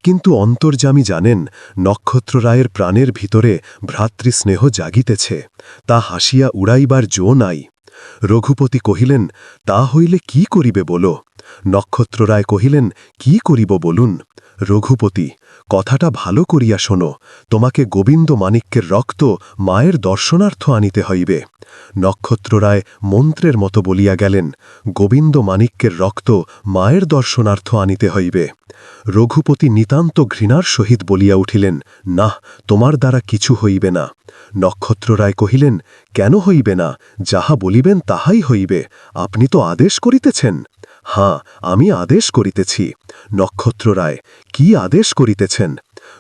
কিন্তু অন্তর্যামী জানেন, নক্ষত্ররায়ের প্রাণের ভিতরে ভ্রাতৃস্নেহ জাগিতেছে, তা হাসিয়া উড়াইবার জো নাই। রঘুপতি কহিলেন, তা হইলে কি করিবে বলো? নক্ষত্ররায় কহিলেন, কি করিব বলুন? রঘুপতি, কথাটা ভালো করিয়া শোনো, তোমাকে গোবিন্দ মাণিক্যের রক্ত মায়ের দর্শনার্থ আনিতে হইবে। নক্ষত্ররায় মন্ত্রের মতো বলিয়া গেলেন, গোবিন্দ মাণিক্যের রক্ত মায়ের দর্শনার্থ আনিতে হইবে। রঘুপতি নিতান্ত ঘৃণার সহিত বলিয়া উঠিলেন, না, তোমার দ্বারা কিছু হইবে না। নক্ষত্ররায় কহিলেন, কেন হইবে না? যাহা বলিবেন তাহাই হইবে, আপনি তো আদেশ করিতেছেন। হাঁ, আমি আদেশ করিতেছি। নক্ষত্ররায়, কি আদেশ করিতেছেন?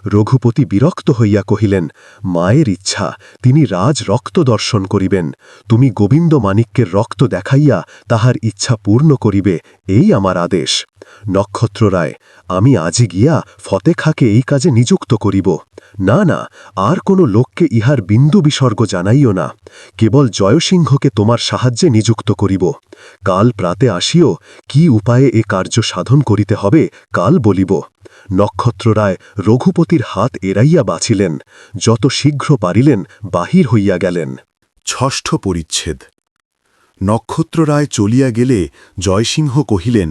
রঘুপতি বিরক্ত হইয়া কহিলেন, মায়ের ইচ্ছা, তিনি রাজ রক্ত দর্শন করিবেন। তুমি গোবিন্দ মাণিক্যের রক্ত দেখাইয়া তাহার ইচ্ছা পূর্ণ করিবে, এই আমার আদেশ। নক্ষত্ররায়, আমি আজি গিয়া ফতে খাঁকে এই কাজে নিযুক্ত করিব। না না, আর কোনো লোককে ইহার বিন্দু বিসর্গ জানাইও না, কেবল জয়সিংহকে তোমার সাহায্যে নিযুক্ত করিব। কাল প্রাতে আসিও, কি উপায়ে এ কার্য সাধন করিতে হবে কাল বলিব। নক্ষত্ররায় রঘুপতির হাত এড়াইয়া বাঁচিলেন, যত শীঘ্র পারিলেন বাহির হইয়া গেলেন। ষষ্ঠ পরিচ্ছেদ। নক্ষত্ররায় চলিয়া গেলে জয়সিংহ কহিলেন,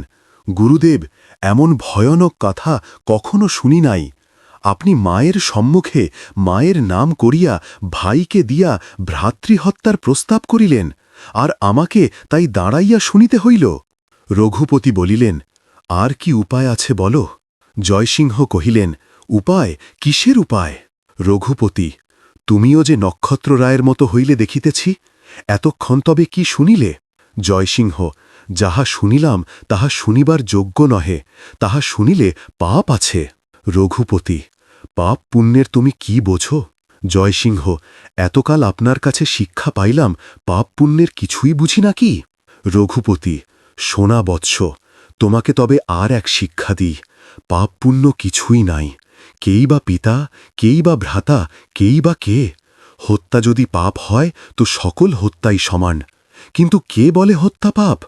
গুরুদেব, এমন ভয়ানক কথা কখনো শুনি নাই। আপনি মায়ের সম্মুখে মায়ের নাম করিয়া ভাইকে দিয়া ভ্রাতৃহত্যার প্রস্তাব করিলেন, আর আমাকে তাই দাঁড়াইয়া শুনিতে হইল। রঘুপতি বলিলেন, আর কি উপায় আছে বলো? জয়সিংহ কহিলেন, উপায়? কিসের উপায়? রঘুপতি, তুমিও যে নক্ষত্ররায়ের মতো হইলে দেখিতেছি, এতক্ষণ তবে কি শুনিলে? জয়সিংহ, যাহা শুনিলাম তাহা শুনিবার যোগ্য নহে, তাহা শুনিলে পাপ আছে। রঘুপতি, পাপ পুণ্যের তুমি কি বোঝো? জয়সিংহ, এতকাল আপনার কাছে শিক্ষা পাইলাম, পাপ পুণ্যের কিছুই বুঝি নাকি? রঘুপতি, সোনা বৎস, তোমাকে তবে আর এক শিক্ষা দিই, পাপ পুণ্য কিছুই নাই। কেই বা পিতা, কেই বা ভ্রাতা, কেই বা কে? হত্যা যদি পাপ হয় তো সকল হত্যাই সমান। কিন্তু কে বলে হত্যা পাপ?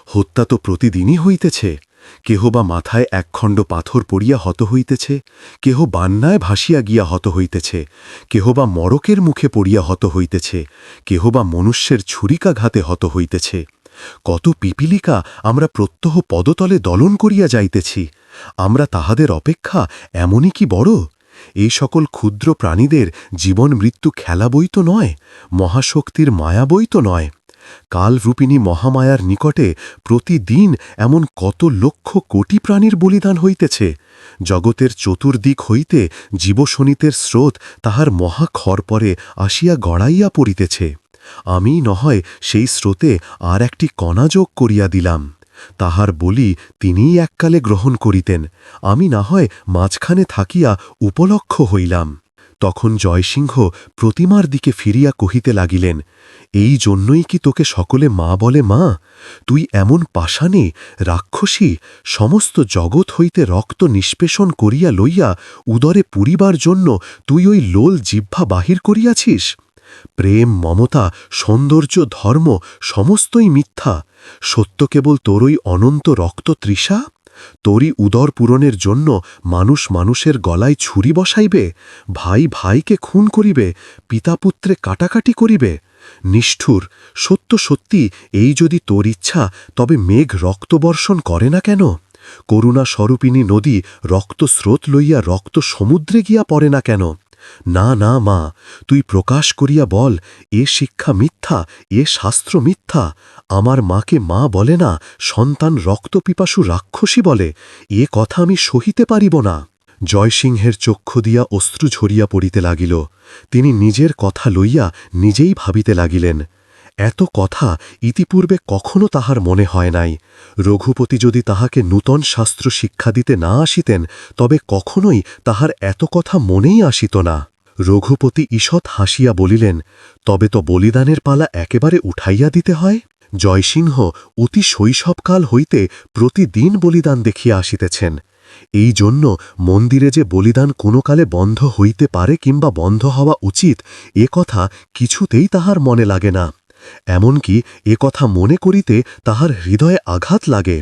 হত্যা তো প্রতিদিনই হইতেছে, কেহ বা মাথায় একখণ্ড পাথর পড়িয়া হত হইতেছে, কেহ বান্নায় ভাসিয়া গিয়া হত হইতেছে, কেহ বা মড়কের মুখে পড়িয়া হত হইতেছে, কেহ বা মনুষ্যের ছুরিকাঘাতে হত হইতেছে। কত পিপিলিকা আমরা প্রত্যহ পদতলে দলন করিয়া যাইতেছি, আমরা তাহাদের অপেক্ষা এমনই কি বড়? এই সকল ক্ষুদ্র প্রাণীদের জীবন মৃত্যু খেলা বই তো নয়, মহাশক্তির মায়া বই তো নয়। কালরূপিণী মহামায়ার নিকটে প্রতিদিন এমন কত লক্ষ কোটি প্রাণীর বলিদান হইতেছে। জগতের চতুর্দিক হইতে জীবশনিতের স্রোত তাহার মহাখরপরে আসিয়া গড়াইয়া পড়িতেছে। আমি নয় সেই স্রোতে আর একটি কণা যোগ করিয়া দিলাম। তাহার বলি তিনিই এককালে গ্রহণ করিতেন, আমি না হয় মাঝখানে থাকিয়া উপলক্ষ হইলাম। তখন জয়সিংহ প্রতিমার দিকে ফিরিয়া কহিতে লাগিলেন, এই জন্যই কি তোকে সকলে মা বলে মা? তুই এমন পাষাণী, রাক্ষসী, সমস্ত জগৎ হইতে রক্ত নিষ্পেষণ করিয়া লইয়া উদরে পুরিবার জন্য তুই ওই লোল জিহ্বা বাহির করিয়াছিস। প্রেম, মমতা, সৌন্দর্য, ধর্ম সমস্তই মিথ্যা, সত্য কেবল তোরই অনন্ত রক্ত তৃষা। তোরই উদর পূরণের জন্য মানুষ মানুষের গলায় ছুরি বসাইবে, ভাই ভাইকে খুন করিবে, পিতা পুত্রে কাটাকাটি করিবে। নিষ্ঠুর, সত্য সত্যি এই যদি তোর ইচ্ছা, তবে মেঘ রক্তবর্ষণ করে না কেন? করুণা স্বরূপিণী নদী রক্তস্রোত লইয়া রক্ত সমুদ্রে গিয়া পড়ে না কেন? না না মা, তুই প্রকাশ করিয়া বল, এ শিক্ষা মিথ্যা, এ শাস্ত্র মিথ্যা। আমার মাকে মা বলে না, সন্তান রক্তপিপাসু রাক্ষসী বলে, এ কথা আমি সহিতে পারিব না। জয়সিংহের চক্ষু দিয়া অশ্রু ঝরিয়া পড়িতে লাগিল। তিনি নিজের কথা লইয়া নিজেই ভাবিতে লাগিলেন। এত কথা ইতিপূর্বে কখনো তাহার মনে হয় নাই। রঘুপতি যদি তাহাকে নূতন শাস্ত্র শিক্ষা দিতে না আসিতেন, তবে কখনোই তাহার এত কথা মনেই আসিত না। রঘুপতি ঈষৎ হাসিয়া বলিলেন, তবে তো বলিদানের পালা একেবারে উঠাইয়া দিতে হয়। জয়সিংহ অতি শৈশবকাল হইতে প্রতিদিন বলিদান দেখিয়া আসিতেছেন। এই জন্য মন্দিরে যে বলিদান কোনো কালে বন্ধ হইতে পারে কিংবা বন্ধ হওয়া উচিত, এ কথা কিছুতেই তাহার মনে লাগে না। এমনকি এ কথা মনে করিতে তাহার হৃদয়ে আঘাত লাগে।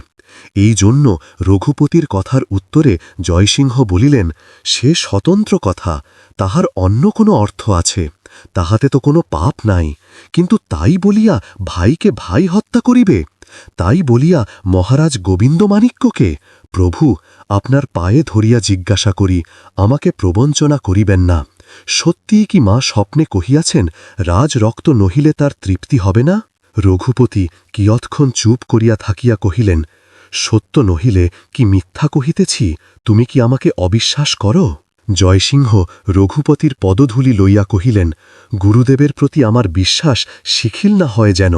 এই জন্য রঘুপতির কথার উত্তরে জয়সিংহ বলিলেন, সে স্বতন্ত্র কথা, তাহার অন্য কোনো অর্থ আছে, তাহাতে তো কোনো পাপ নাই। কিন্তু তাই বলিয়া ভাইকে ভাই হত্যা করিবে? তাই বলিয়া মহারাজ গোবিন্দমাণিক্যকে? প্রভু, আপনার পায়ে ধরিয়া জিজ্ঞাসা করি, আমাকে প্রবঞ্চনা করিবেন না। সত্যিই কি মা স্বপ্নে কহিয়াছেন, রাজ রক্ত নহিলে তার তৃপ্তি হবে না? রঘুপতি কিয়ৎক্ষণ চুপ করিয়া থাকিয়া কহিলেন, সত্য নহিলে কি মিথ্যা কহিতেছি? তুমি কি আমাকে অবিশ্বাস করো? জয়সিংহ রঘুপতির পদধূলি লইয়া কহিলেন, গুরুদেবের প্রতি আমার বিশ্বাস শিখিল না হয় যেন,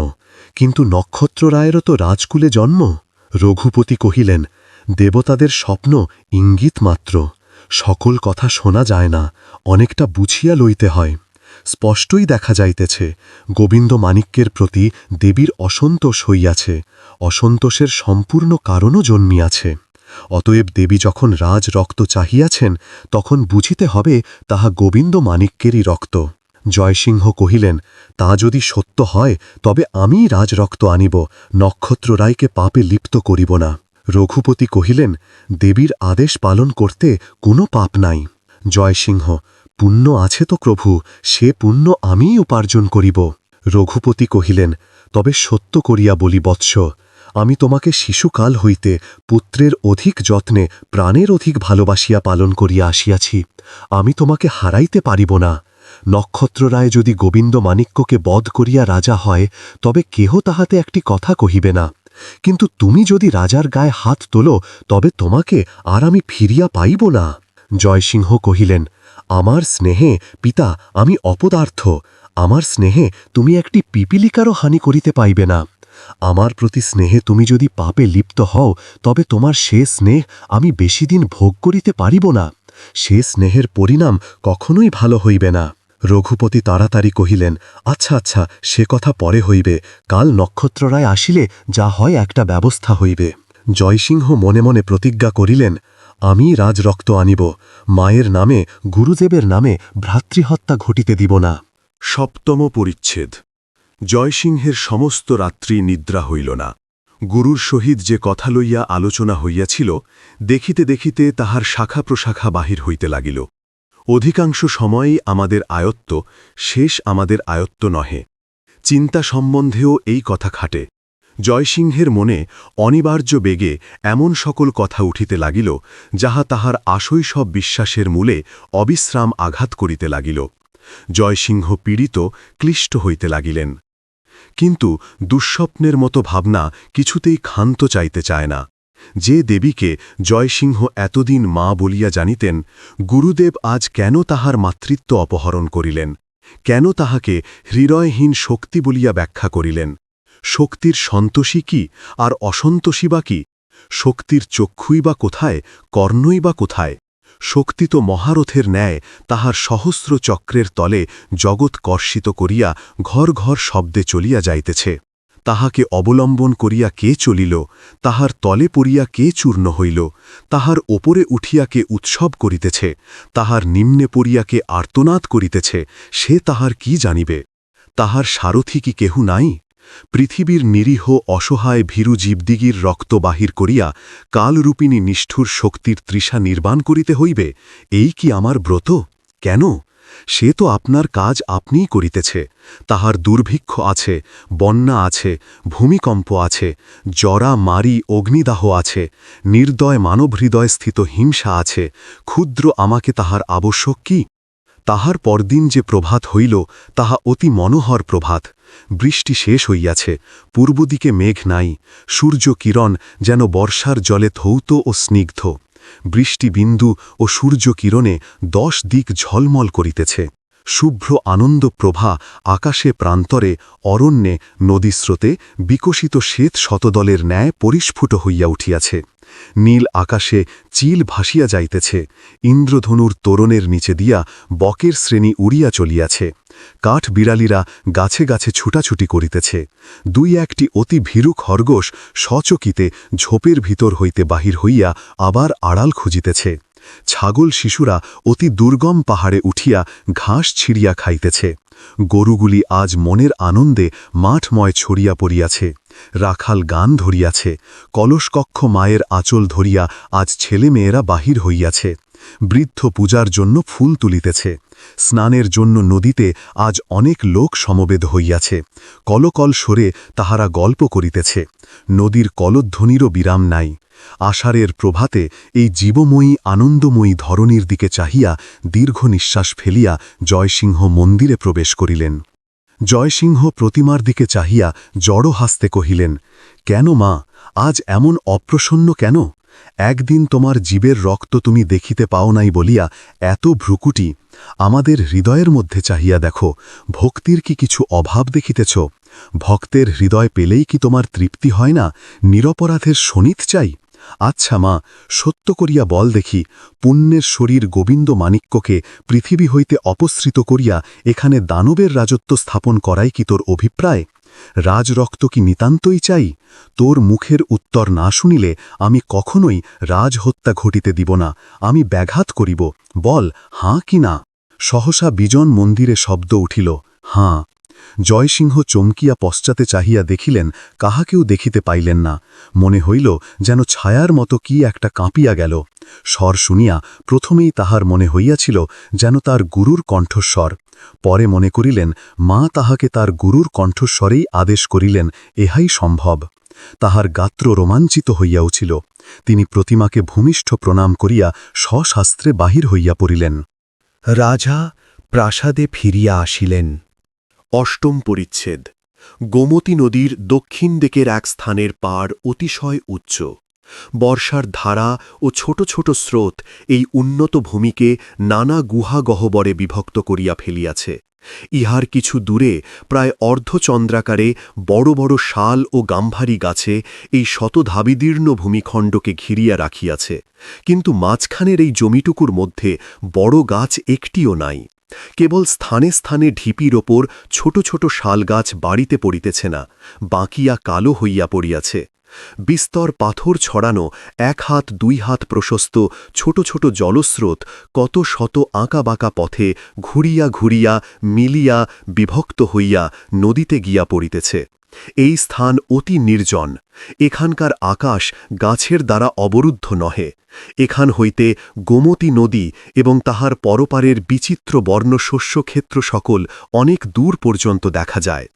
কিন্তু নক্ষত্ররায়েরও তো রাজকুলে জন্ম। রঘুপতি কহিলেন, দেবতাদের স্বপ্ন ইঙ্গিত মাত্র, সকল কথা শোনা যায় না, অনেকটা বুঝিয়া লইতে হয়। স্পষ্টই দেখা যাইতেছে, গোবিন্দমাণিক্যের প্রতি দেবীর অসন্তোষ হইয়াছে, অসন্তোষের সম্পূর্ণ কারণও জন্মিয়াছে। অতএব দেবী যখন রাজ রক্ত চাহিয়াছেন, তখন বুঝিতে হবে তাহা গোবিন্দমাণিক্যেরই রক্ত। জয়সিংহ কহিলেন, তা যদি সত্য হয়, তবে আমিই রাজরক্ত আনিব, নক্ষত্ররায়কে পাপে লিপ্ত করিব না। রঘুপতি কহিলেন, দেবীর আদেশ পালন করতে কোনো পাপ নাই। জয়সিংহ, পুণ্য আছে তো প্রভু, সে পুণ্য আমিই উপার্জন করিব। রঘুপতি কহিলেন, তবে সত্য করিয়া বলি বৎস, আমি তোমাকে শিশুকাল হইতে পুত্রের অধিক যত্নে প্রাণের অধিক ভালোবাসিয়া পালন করিয়া আসিয়াছি, আমি তোমাকে হারাইতে পারিব না। নক্ষত্ররায় যদি গোবিন্দমাণিক্যকে বধ করিয়া রাজা হয়, তবে কেহ তাহাতে একটি কথা কহিবে না, কিন্তু তুমি যদি রাজার গায়ে হাত তোলো, তবে তোমাকে আর আমি ফিরিয়া পাইব না। জয়সিংহ কহিলেন, আমার স্নেহে পিতা আমি অপদার্থ, আমার স্নেহে তুমি একটি পিপিলিকারও হানি করিতে পাইবে না। আমার প্রতি স্নেহে তুমি যদি পাপে লিপ্ত হও, তবে তোমার সে স্নেহ আমি বেশি দিন ভোগ করিতে পারিব না, সে স্নেহের পরিণাম কখনোই ভালো হইবে না। রঘুপতি তাড়াতাড়ি কহিলেন, আচ্ছা আচ্ছা, সে কথা পরে হইবে, কাল নক্ষত্ররায় আসিলে যা হয় একটা ব্যবস্থা হইবে। জয়সিংহ মনে মনে প্রতিজ্ঞা করিলেন, আমি রাজরক্ত আনিব, মায়ের নামে গুরুদেবের নামে ভ্রাতৃহত্যা ঘটিতে দিব না। সপ্তম পরিচ্ছেদ। জয়সিংহের সমস্ত রাত্রি নিদ্রা হইল না। গুরুর সহিত যে কথা লইয়া আলোচনা হইয়াছিল, দেখিতে দেখিতে তাহার শাখা প্রশাখা বাহির হইতে লাগিল। অধিকাংশ সময়েই আমাদের আয়ত্ত, শেষ আমাদের আয়ত্ত নহে। চিন্তা সম্বন্ধেও এই কথা খাটে। জয়সিংহের মনে অনিবার্য বেগে এমন সকল কথা উঠিতে লাগিল, যাহা তাহার আশৈশব বিশ্বাসের মূলে অবিশ্রাম আঘাত করিতে লাগিল। জয়সিংহ পীড়িত, ক্লিষ্ট হইতে লাগিলেন। কিন্তু দুঃস্বপ্নের মতো ভাবনা কিছুতেই ক্ষান্ত চাইতে চায় না। যে দেবীকে জয়সিংহ এতদিন মা বলিয়া জানিতেন, গুরুদেব আজ কেন তাহার মাতৃত্ব অপহরণ করিলেন? কেন তাহাকে হৃদয়হীন শক্তি বলিয়া ব্যাখ্যা করিলেন? শক্তির সন্তোষী কি, আর অসন্তোষী বা কি? শক্তির চক্ষুই বা কোথায়, কর্ণই বা কোথায়? শক্তি তো মহারথের ন্যায় তাহার সহস্র চক্রের তলে জগৎ কর্ষিত করিয়া ঘর ঘর শব্দে চলিয়া যাইতেছে। তাহাকে অবলম্বন করিয়া কে চলিল? তাহার তলে পড়িয়া কে চূর্ণ হইল? তাহার ওপরে উঠিয়া কে উৎসব করিতেছে? তাহার নিম্নে পড়িয়া কে আর্তনাদ করিতেছে? সে তাহার কি জানিবে? তাহার সারথি কি কেহু নাই? পৃথিবীর নিরীহ অসহায় ভীরু জীবদিগির রক্ত বাহির করিয়া কালরূপিণী নিষ্ঠুর শক্তির তৃষা নির্বাণ করিতে হইবে, এই কি আমার ব্রত? কেন? সে তো আপনার কাজ আপনিই করিতেছে। তাহার দুর্ভিক্ষ আছে, বন্যা আছে, ভূমিকম্প আছে, জরা মারি অগ্নিদাহ আছে, নির্দয় মানবহৃদয় স্থিত হিংসা আছে। ক্ষুদ্র আমাকে তাহার আবশ্যক কি? তাহার পরদিন যে প্রভাত হইল, তাহা অতি মনোহর প্রভাত। বৃষ্টি শেষ হইয়াছে, পূর্বদিকে মেঘ নাই, সূর্য কিরণ যেন বর্ষার জলে ধৌত ও স্নিগ্ধ। বৃষ্টিবিন্দু ও সূর্য কিরণে 10 দিক ঝলমল করিতেছে। শুভ্র আনন্দ প্রভা আকাশে প্রান্তরে, অরণ্যে, নদীস্রোতে বিকশিত শ্বেত শতদলের ন্যায় পরিস্ফুট হইয়া উঠিয়াছে। নীল আকাশে চিল ভাসিয়া যাইতেছে। ইন্দ্রধনুর তোরণের নিচে দিয়া বকের শ্রেণী উড়িয়া চলিয়াছে। কাঠ বিড়ালিরা গাছে গাছে ছুটাছুটি করিতেছে। 2-1টি অতি ভীরু খরগোশ সচকিতে ঝোপের ভিতর হইতে বাহির হইয়া আবার আড়াল খুঁজিতেছে। ছাগল শিশুরা অতি দুর্গম পাহাড়ে উঠিয়া ঘাস ছিঁড়িয়া খাইতেছে। গরুগুলি আজ মনের আনন্দে মাঠময় ছড়িয়া পড়িয়াছে। রাখাল গান ধরিয়াছে। কলসকক্ষ মায়ের আঁচল ধরিয়া আজ ছেলেমেয়েরা বাহির হইয়াছে। বৃদ্ধ পূজার জন্য ফুল তুলিতেছে। স্নানের জন্য নদীতে আজ অনেক লোক সমবেত হইয়াছে। কলকল সরে তাহারা গল্প করিতেছে। নদীর কলধ্বনিরও বিরাম নাই। আষাঢ়ের প্রভাতে এই জীবময়ী আনন্দময়ী ধরণীর দিকে চাহিয়া দীর্ঘ নিঃশ্বাস ফেলিয়া জয়সিংহ মন্দিরে প্রবেশ করিলেন। জয়সিংহ প্রতিমার দিকে চাহিয়া জড় হাসতে কহিলেন, কেন মা, আজ এমন অপ্রসন্ন কেন? একদিন তোমার জীবের রক্ত তুমি দেখিতে পাও নাই বলিয়া এত ভ্রুকুটি। আমাদের হৃদয়ের মধ্যে চাহিয়া দেখো, ভক্তির কি কিছু অভাব দেখিতেছ? ভক্তের হৃদয় পেলেই কি তোমার তৃপ্তি হয় না? নিরপরাধের শোণিত চাই? আচ্ছা মা, সত্য করিয়া বল দেখি, পুণ্যের শরীর গোবিন্দ মাণিক্যকে পৃথিবী হইতে অপসৃত করিয়া এখানে দানবের রাজত্ব স্থাপন করাই কি তোর অভিপ্রায়? রাজরক্ত কি নিতান্তই চাই? তোর মুখের উত্তর না শুনিলে আমি কখনোই রাজহত্যা ঘটিতে দিব না। আমি ব্যাঘাত করিব। বল, হাঁ কি না? সহসা বিজন মন্দিরে শব্দ উঠিল, হাঁ। জয়সিংহ চমকিয়া পশ্চাতে চাহিয়া দেখিলেন, কাহাকেও দেখিতে পাইলেন না। মনে হইল যেন ছায়ার মতো কি একটা কাঁপিয়া গেল। স্বর শুনিয়া প্রথমেই তাহার মনে হইয়াছিল যেন তার গুরুর কণ্ঠস্বর। পরে মনে করিলেন, মা তাহাকে তার গুরুর কণ্ঠস্বরেই আদেশ করিলেন, এহাই সম্ভব। তাহার গাত্র রোমাঞ্চিত হইয়া উঠিল। তিনি প্রতিমাকে ভূমিষ্ঠ প্রণাম করিয়া সশাস্ত্রে বাহির হইয়া পড়িলেন। রাজা প্রাসাদে ফিরিয়া আসিলেন। 8ম পরিচ্ছেদ। গোমতী নদীর দক্ষিণ দিকের এক স্থানের পাড় অতিশয় উচ্চ। বর্ষার ধারা ও ছোট ছোট স্রোত এই উন্নত ভূমিকে নানা গুহা গহ্বরে বিভক্ত করিয়া ফেলিয়াছে। ইহার কিছু দূরে প্রায় অর্ধচন্দ্রাকারে বড় বড় শাল ও গাম্ভারী গাছে এই শতধাবিদীর্ণ ভূমিখণ্ডকে ঘিরিয়া রাখিয়াছে। কিন্তু মাঝখানের এই জমিটুকুর মধ্যে বড় গাছ একটিও নাই। কেবল স্থানে স্থানে ঢিপির ওপর ছোট ছোট শালগাছ বাড়িতে পড়িতেছে না, বাঁকিয়া কালো হইয়া পড়িয়াছে। বিস্তর পাথর ছড়ানো 1 হাত 2 হাত প্রশস্ত ছোট ছোট জলস্রোত কত শত আঁকাবাঁকা পথে ঘুরিয়া ঘুরিয়া মিলিয়া বিভক্ত হইয়া নদীতে গিয়া পড়িতেছে। এই স্থান অতি নির্জন, এখানকার আকাশ গাছের দ্বারা অবরুদ্ধ নহে। এখান হইতে গোমতী নদী এবং তাহার পরপারের বিচিত্র বর্ণ শস্যক্ষেত্র সকল অনেক দূর পর্যন্ত দেখা যায়।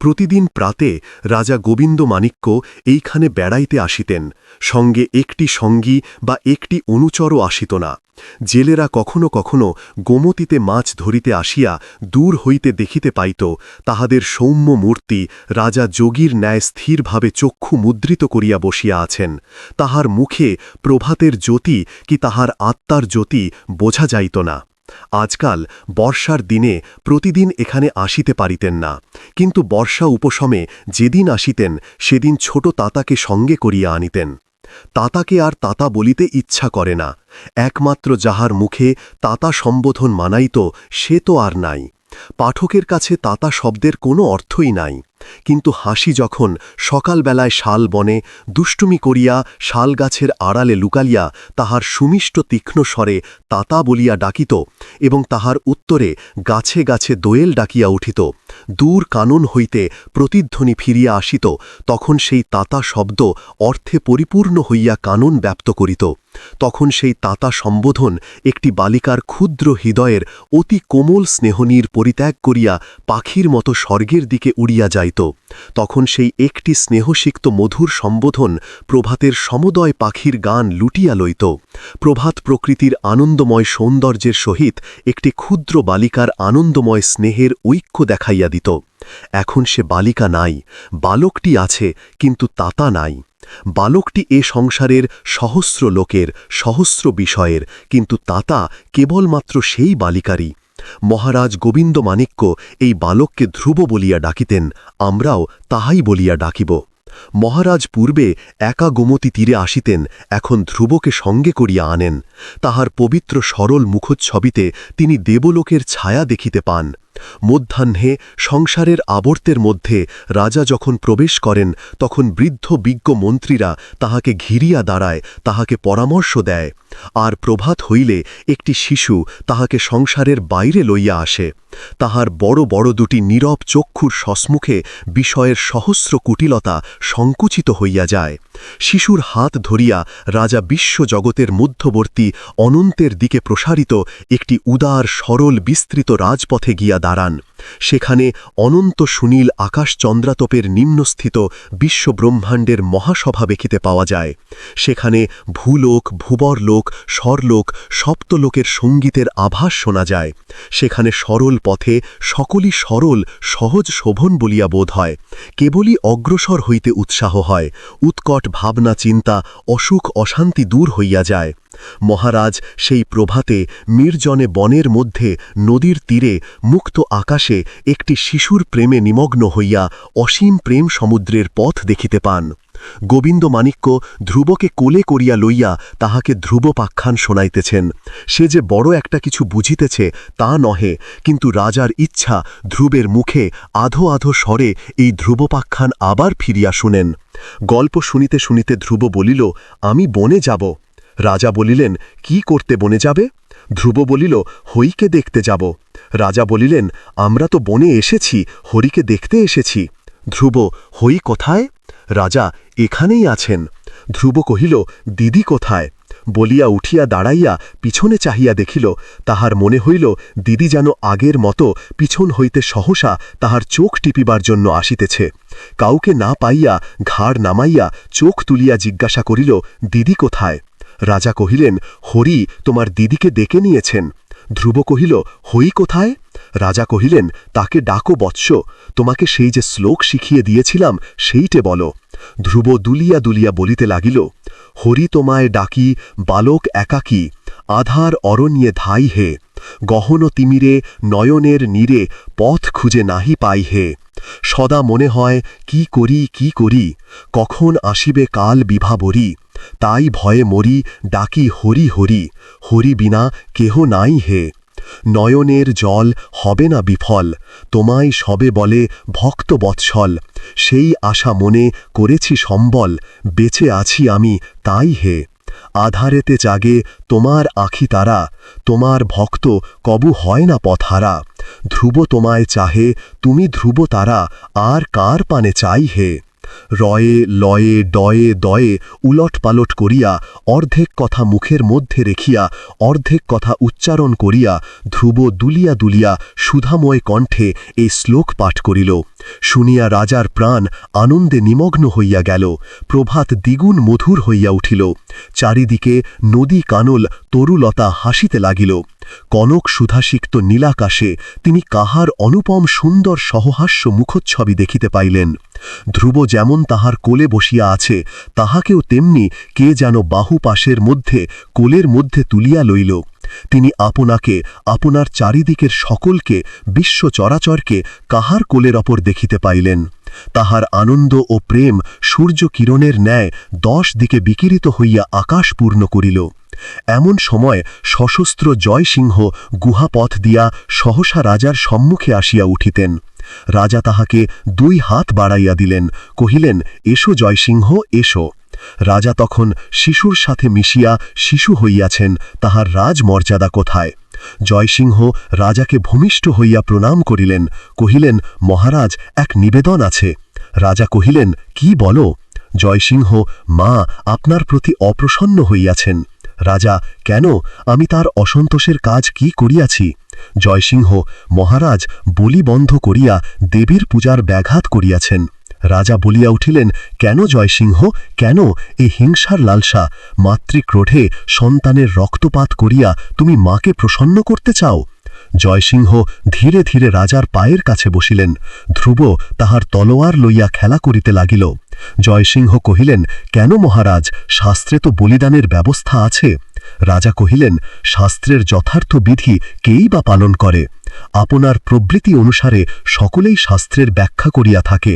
প্রতিদিন প্রাতে রাজা গোবিন্দমাণিক্য এইখানে বেড়াইতে আসিতেন, সঙ্গে একটি সঙ্গী বা একটি অনুচরও আসিত না। জেলেরা কখনো কখনো গোমতীতে মাছ ধরিতে আসিয়া দূর হইতে দেখিতে পাইত তাহাদের সৌম্য মূর্তি রাজা যোগীর ন্যায় স্থিরভাবে চক্ষু মুদ্রিত করিয়া বসিয়া আছেন। তাহার মুখে প্রভাতের জ্যোতি কি তাহার আত্মার জ্যোতি বোঝা যাইত না। আজকাল বর্ষার দিনে প্রতিদিন এখানে আসিতে পারিতেন না, কিন্তু বর্ষা উপশমে যেদিন আসিতেন সেদিন ছোট তাতাকে সঙ্গে করিয়া আনিতেন। তাতাকে আর তাতা বলিতে ইচ্ছা করে না, একমাত্র যাহার মুখে তাতা সম্বোধন মানাইত সে তো আর নাই। পাঠকের কাছে তাতা শব্দের কোনো অর্থই নাই, কিন্তু হাসি যখন সকালবেলায় শাল বনে দুষ্টুমি করিয়া শাল গাছের আড়ালে লুকালিয়া তাহার সুমিষ্ট তীক্ষ্ণ স্বরে তাতা বলিয়া ডাকিত এবং তাহার উত্তরে গাছে গাছে দোয়েল ডাকিয়া উঠিত, দূর কানন হইতে প্রতিধ্বনি ফিরিয়া আসিত, তখন সেই তাতা শব্দ অর্থে পরিপূর্ণ হইয়া কানন ব্যাপ্ত করিত। তখন সেই তাতা সম্বোধন একটি বালিকার ক্ষুদ্র হৃদয়ের অতি কোমল স্নেহনীর পরিত্যাগ করিয়া পাখির মতো স্বর্গের দিকে উড়িয়া যাইত। তখন সেই একটি স্নেহসিক্ত মধুর সম্বোধন প্রভাতের সমদয় পাখির গান লুটিয়া লইত। প্রভাত প্রকৃতির আনন্দময় সৌন্দর্যের সহিত একটি ক্ষুদ্র বালিকার আনন্দময় স্নেহের ঐক্য দেখাইয়া দিত। এখন সে বালিকা নাই, বালকটি আছে, কিন্তু তাতা নাই। বালকটি এ সংসারের সহস্র লোকের, সহস্র বিষয়ের, কিন্তু তাতা কেবলমাত্র সেই বালিকারই। মহারাজ গোবিন্দমাণিক্য এই বালককে ধ্রুব বলিয়া ডাকিতেন, আমরাও তাহাই বলিয়া ডাকিব। মহারাজ পূর্বে একা গোমতী তীরে আসিতেন, এখন ধ্রুবকে সঙ্গে করিয়া আনেন। তাহার পবিত্র সরল মুখচ্ছবিতে তিনি দেবলোকের ছায়া দেখিতে পান। মধ্যাহ্নে সংসারের আবর্তের মধ্যে রাজা যখন প্রবেশ করেন, তখন বৃদ্ধ বিজ্ঞ মন্ত্রীরা তাহাকে ঘিরিয়া দাঁড়ায়, তাহাকে পরামর্শ দেয়। আর প্রভাত হইলে একটি শিশু তাহাকে সংসারের বাইরে লইয়া আসে। তাহার বড় বড় দুটি নীরব চক্ষুর সসমুখে বিষয়ের সহস্র কুটিলতা সংকুচিত হইয়া যায়। শিশুর হাত ধরিয়া রাজা বিশ্বজগতের মধ্যবর্তী অনন্তের দিকে প্রসারিত একটি উদার সরল বিস্তৃত রাজপথে গিয়া দাঁড়ান। সেখানে অনন্ত সুনীল আকাশচন্দ্রাতপের নিম্নস্থিত বিশ্বব্রহ্মাণ্ডের মহাসভা দেখিতে পাওয়া যায়। সেখানে ভূলোক, ভূবরলোক, স্বরলোক, সপ্তলোকের সঙ্গীতের আভাস শোনা যায়। সেখানে সরল পথে সকলই সরল সহজ শোভন বলিয়া বোধ হয়। কেবলই অগ্রসর হইতে উৎসাহ হয়, উৎকট ভাবনা চিন্তা অসুখ অশান্তি দূর হইয়া যায়। মহারাজ সেই প্রভাতে নির্জনে বনের মধ্যে নদীর তীরে মুক্ত আকাশে একটি শিশুর প্রেমে নিমগ্ন হইয়া অসীম প্রেম সমুদ্রের পথ দেখিতে পান। গোবিন্দমাণিক্য ধ্রুবকে কোলে করিয়া লইয়া তাহাকে ধ্রুবপাখ্যান শোনাইতেছেন। সে যে বড় একটা কিছু বুঝিতেছে তা নহে, কিন্তু রাজার ইচ্ছা ধ্রুবের মুখে আধো আধো স্বরে এই ধ্রুবপাখ্যান আবার ফিরিয়া শুনেন। গল্প শুনিতে শুনিতে ধ্রুব বলিল, আমি বনে যাব। রাজা বলিলেন, কি করতে বনে যাবে? ধ্রুব বলিল, হরিকে দেখতে যাব। রাজা বলিলেন, আমরা তো বনে এসেছি, হরিকে দেখতে এসেছি। ধ্রুব, হরি কোথায়? রাজা, এখানেই আছেন। ধ্রুব কহিল, দিদি কোথায়? বলিয়া উঠিয়া দাঁড়াইয়া পিছনে চাহিয়া দেখিল, তাহার মনে হইল দিদি যেন আগের মতো পিছন হইতে সহসা তাহার চোখ টিপিবার জন্য আসিতেছে। কাউকে না পাইয়া ঘাড় নামাইয়া চোখ তুলিয়া জিজ্ঞাসা করিল, দিদি কোথায়? রাজা কহিলেন, হরি তোমার দিদিকে ডেকে নিয়েছেন। ধ্রুব কহিল, হরি কোথায়? রাজা কহিলেন, তাকে ডাকো বৎস, তোমাকে সেই যে শ্লোক শিখিয়ে দিয়েছিলাম সেইটে বলো। ধ্রুব দুলিয়া দুলিয়া বলিতে লাগিল, হরি তোমায় ডাকি বালক একাকী, আধার অরণ্যে ধাই হে, গহন তিমিরে নয়নের নীরে পথ খুঁজে নাহি পাই হে। সদা মনে হয় কি করি কি করি, কখন আসিবে কাল বিভাবরী, তাই ভয়ে মরি ডাকি হরি হরি, হরি বিনা কেহ নাই হে। নয়নের জল হবে না বিফল, তোমায় সবে বলে ভক্ত বৎসল, সেই আশা মনে করেছি সম্বল, বেঁচে আছি আমি তাই হে। আধারেতে জাগে তোমার আখি তারা, তোমার ভক্ত কবু হয় না পথহারা। ধ্রুব তোমায় চাহে, তুমি ধ্রুব তারা, আর কার পানে চাই হে। রয়ে লয়ে ডয়ে দয়ে উলটপালট করিয়া, অর্ধেক কথা মুখের মধ্যে রেখিয়া, অর্ধেক কথা উচ্চারণ করিয়া, ধ্রুব দুলিয়া দুলিয়া সুধাময় কণ্ঠে এই শ্লোক পাঠ করিল। শুনিয়া রাজার প্রাণ আনন্দে নিমগ্ন হইয়া গেল। প্রভাত দ্বিগুণ মধুর হইয়া উঠিল। চারিদিকে নদী কানল তরুলতা হাসিতে লাগিল। কনক সুধাসিক্ত নীলাকাশে তিনি কাহার অনুপম সুন্দর সহহাস্য মুখচ্ছবি দেখিতে পাইলেন। ধ্রুব যেমন তাহার কোলে বসিয়া আছে, তাহাকেও তেমনি কে যেন বাহু পাশের মধ্যে কোলের মধ্যে তুলিয়া লইল। তিনি আপনাকে, আপনার চারিদিকের সকলকে, বিশ্ব চরাচরকে কাহার কোলের অপর দেখিতে পাইলেন। তাহার আনন্দ ও প্রেম সূর্য কিরণের ন্যায় 10 দিকে বিকিরিত হইয়া আকাশ পূর্ণ করিল। এমন সময় সশস্ত্র জয়সিংহ গুহাপথ দিয়া সহসা রাজার সম্মুখে আসিয়া উঠিতেন। রাজা তাহাকে 2 হাত বাড়াইয়া দিলেন, কহিলেন, এসো জয়সিংহ, এসো। রাজা তখন শিশুর সাথে মিশিয়া শিশু হইয়াছেন, তাহার রাজমর্যাদা কোথায়। জয়সিংহ রাজাকে ভূমিষ্ঠ হইয়া প্রণাম করিলেন, কহিলেন, মহারাজ, এক নিবেদন আছে। রাজা কহিলেন, কি বলো। জয়সিংহ, মা আপনার প্রতি অপ্রসন্ন হইয়াছেন। রাজা, কেন, আমি তার অসন্তোষের কাজ কি করিয়াছি। জয়সিংহ, মহারাজ বলি বন্ধ করিয়া দেবীর পূজার ব্যাঘাত করিয়াছেন। রাজা বলিয়া উঠিলেন, কেন জয়সিংহ, কেন এ হিংসার লালসা। মাতৃক্রোধে সন্তানের রক্তপাত করিয়া তুমি মাকে প্রসন্ন করতে চাও। জয়সিংহ ধীরে ধীরে রাজার পায়ের কাছে বসিলেন। ধ্রুব তাহার তলোয়ার লইয়া খেলা করিতে লাগিল। জয়সিংহ কহিলেন, কেন মহারাজ, শাস্ত্রে তো বলিদানের ব্যবস্থা আছে। রাজা কহিলেন, শাস্ত্রের যথার্থ বিধি কেই বা পালন করে। আপনার প্রবৃত্তি অনুসারে সকলেই শাস্ত্রের ব্যাখ্যা করিয়া থাকে।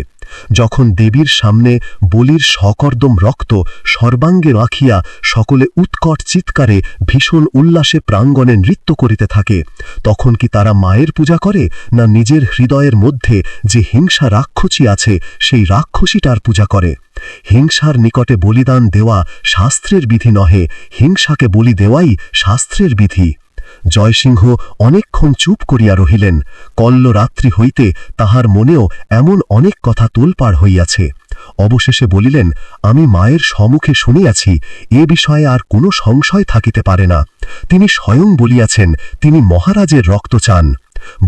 যখন দেবীর সামনে বলির সকর্দম রক্ত সর্বাঙ্গে রাখিয়া সকলে উৎকট চিৎকারে ভীষণ উল্লাসে প্রাঙ্গণে নৃত্য করিতে থাকে, তখন কি তারা মায়ের পূজা করে, না নিজের হৃদয়ের মধ্যে যে হিংসা রাক্ষসী আছে সেই রাক্ষসীটার পূজা করে। হিংসার নিকটে বলিদান দেওয়া শাস্ত্রের বিধি নহে, হিংসাকে বলি দেওয়াই শাস্ত্রের বিধি। জয়সিংহ অনেকক্ষণ চুপ করিয়া রহিলেন। কল্ল রাত্রি হইতে তাহার মনেও এমন অনেক কথা তোলপাড় হইয়াছে। অবশেষে বলিলেন, আমি মায়ের সম্মুখে শুনিয়াছি, এ বিষয়ে আর কোনো সংশয় থাকিতে পারে না। তিনি স্বয়ং বলিয়াছেন, তিনি মহারাজের রক্ত চান।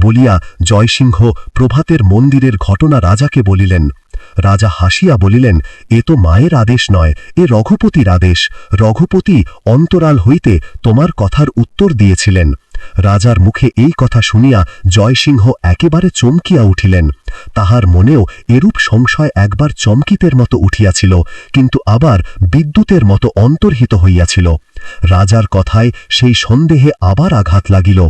বলিয়া জয়সিংহ প্রভাতের মন্দিরের ঘটনা রাজাকে বলিলেন। রাজা হাসিয়া বলিলেন, এ তো মায়ের আদেশ নয়, এ রঘুপতির আদেশ। রঘুপতি অন্তরাল হইতে তোমার কথার উত্তর দিয়েছিলেন। রাজার মুখে এই কথা শুনিয়া জয়সিংহ একেবারে চমকিয়া উঠিলেন। তাহার মনেও এরূপ সংশয় একবার চমকিতের মতো উঠিয়াছিল, কিন্তু আবার বিদ্যুতের মতো অন্তর্হিত হইয়াছিল। রাজার কথায় সেই সন্দেহে আবার আঘাত লাগিল।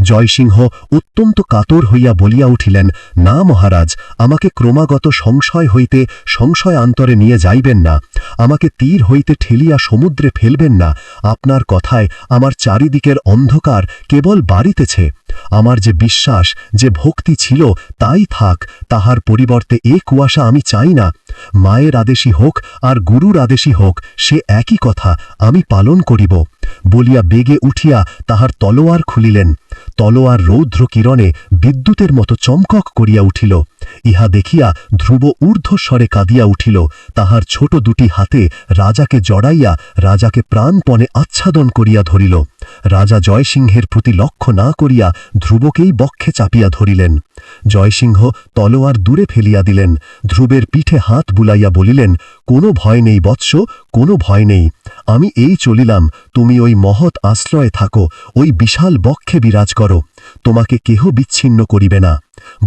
জয়সিংহ অত্যন্ত কাতর হইয়া বলিয়া উঠিলেন, না মহারাজ, আমাকে ক্রমাগত সংশয় হইতে সংশয়ান্তরে নিয়ে যাইবেন না, আমাকে তীর হইতে ঠেলিয়া সমুদ্রে ফেলবেন না। আপনার কথায় আমার চারিদিকের অন্ধকার কেবল বাড়িতেছে। আমার যে বিশ্বাস, যে ভক্তি ছিল তাই থাক, তাহার পরিবর্তে এ কুয়াশা আমি চাই না। মায়ের আদেশই হোক আর গুরুর আদেশই হোক, সে একই কথা, আমি পালন করিব। বলিয়া বেগে উঠিয়া তাহার তলোয়ার খুলিলেন। তলোয়ার রৌদ্র কিরণে বিদ্যুতের মতো চমকক করিয়া উঠিল। ইহা দেখিয়া ধ্রুব ঊর্ধ্বস্বরে কাঁদিয়া উঠিল। তাহার ছোট 2টি হাতে রাজাকে জড়াইয়া রাজাকে প্রাণপণে আচ্ছাদন করিয়া ধরিল। রাজা জয়সিংহের প্রতি লক্ষ্য না করিয়া ধ্রুবকেই বক্ষে চাপিয়া ধরিলেন। জয়সিংহ তলোয়ার দূরে ফেলিয়া দিলেন। ধ্রুবের পিঠে হাত বুলাইয়া বলিলেন, কোনো ভয় নেই বৎস, কোনো ভয় নেই। আমি এই চলিলাম, তুমি ওই মহৎ আশ্রয়ে থাকো, ওই বিশাল বক্ষে বিরাজ করো, তোমাকে কেহ বিচ্ছিন্ন করিবে না।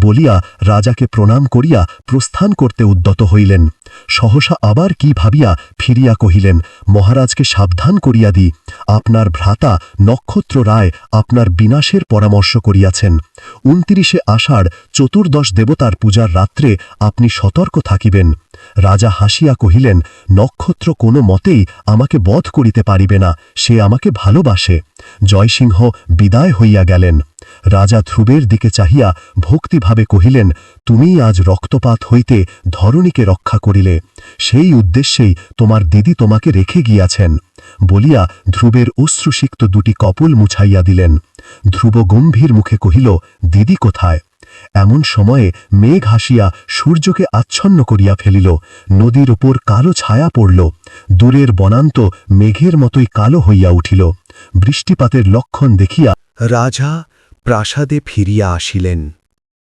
বলিয়া রাজাকে প্রণাম করিয়া প্রস্থান করতে উদ্যত হইলেন। সহসা আবার কি ভাবিয়া ফিরিয়া কহিলেন, মহারাজকে সাবধান করিয়া দি, আপনার ভ্রাতা নক্ষত্র রায় আপনার বিনাশের পরামর্শ করিয়াছেন। 29 আষাঢ় চতুর্দশ দেবতার পূজার রাত্রে আপনি সতর্ক থাকিবেন। রাজা হাসিয়া কহিলেন, নক্ষত্র কোনো মতেই আমাকে বধ করিতে পারিবে না, সে আমাকে ভালোবাসে। জয়সিংহ বিদায় হইয়া গেলেন। রাজা ধ্রুবের দিকে চাহিয়া ভক্তিভাবে কহিলেন, তুমিই আজ রক্তপাত হইতে ধরণীকে রক্ষা করিলে, সেই উদ্দেশ্যেই তোমার দিদি তোমাকে রেখে গিয়াছেন। বলিয়া ধ্রুবের অশ্রুসিক্ত দুটি কপল মুছাইয়া দিলেন। ধ্রুব গম্ভীর মুখে কহিল, দিদি কোথায়? এমন সময়ে মেঘ হাসিয়া সূর্যকে আচ্ছন্ন করিয়া ফেলিল। নদীর ওপর কালো ছায়া পড়ল। দূরের বনান্ত মেঘের মতোই কালো হইয়া উঠিল। বৃষ্টিপাতের লক্ষণ দেখিয়া রাজা প্রাসাদে ফিরিয়া আসিলেন।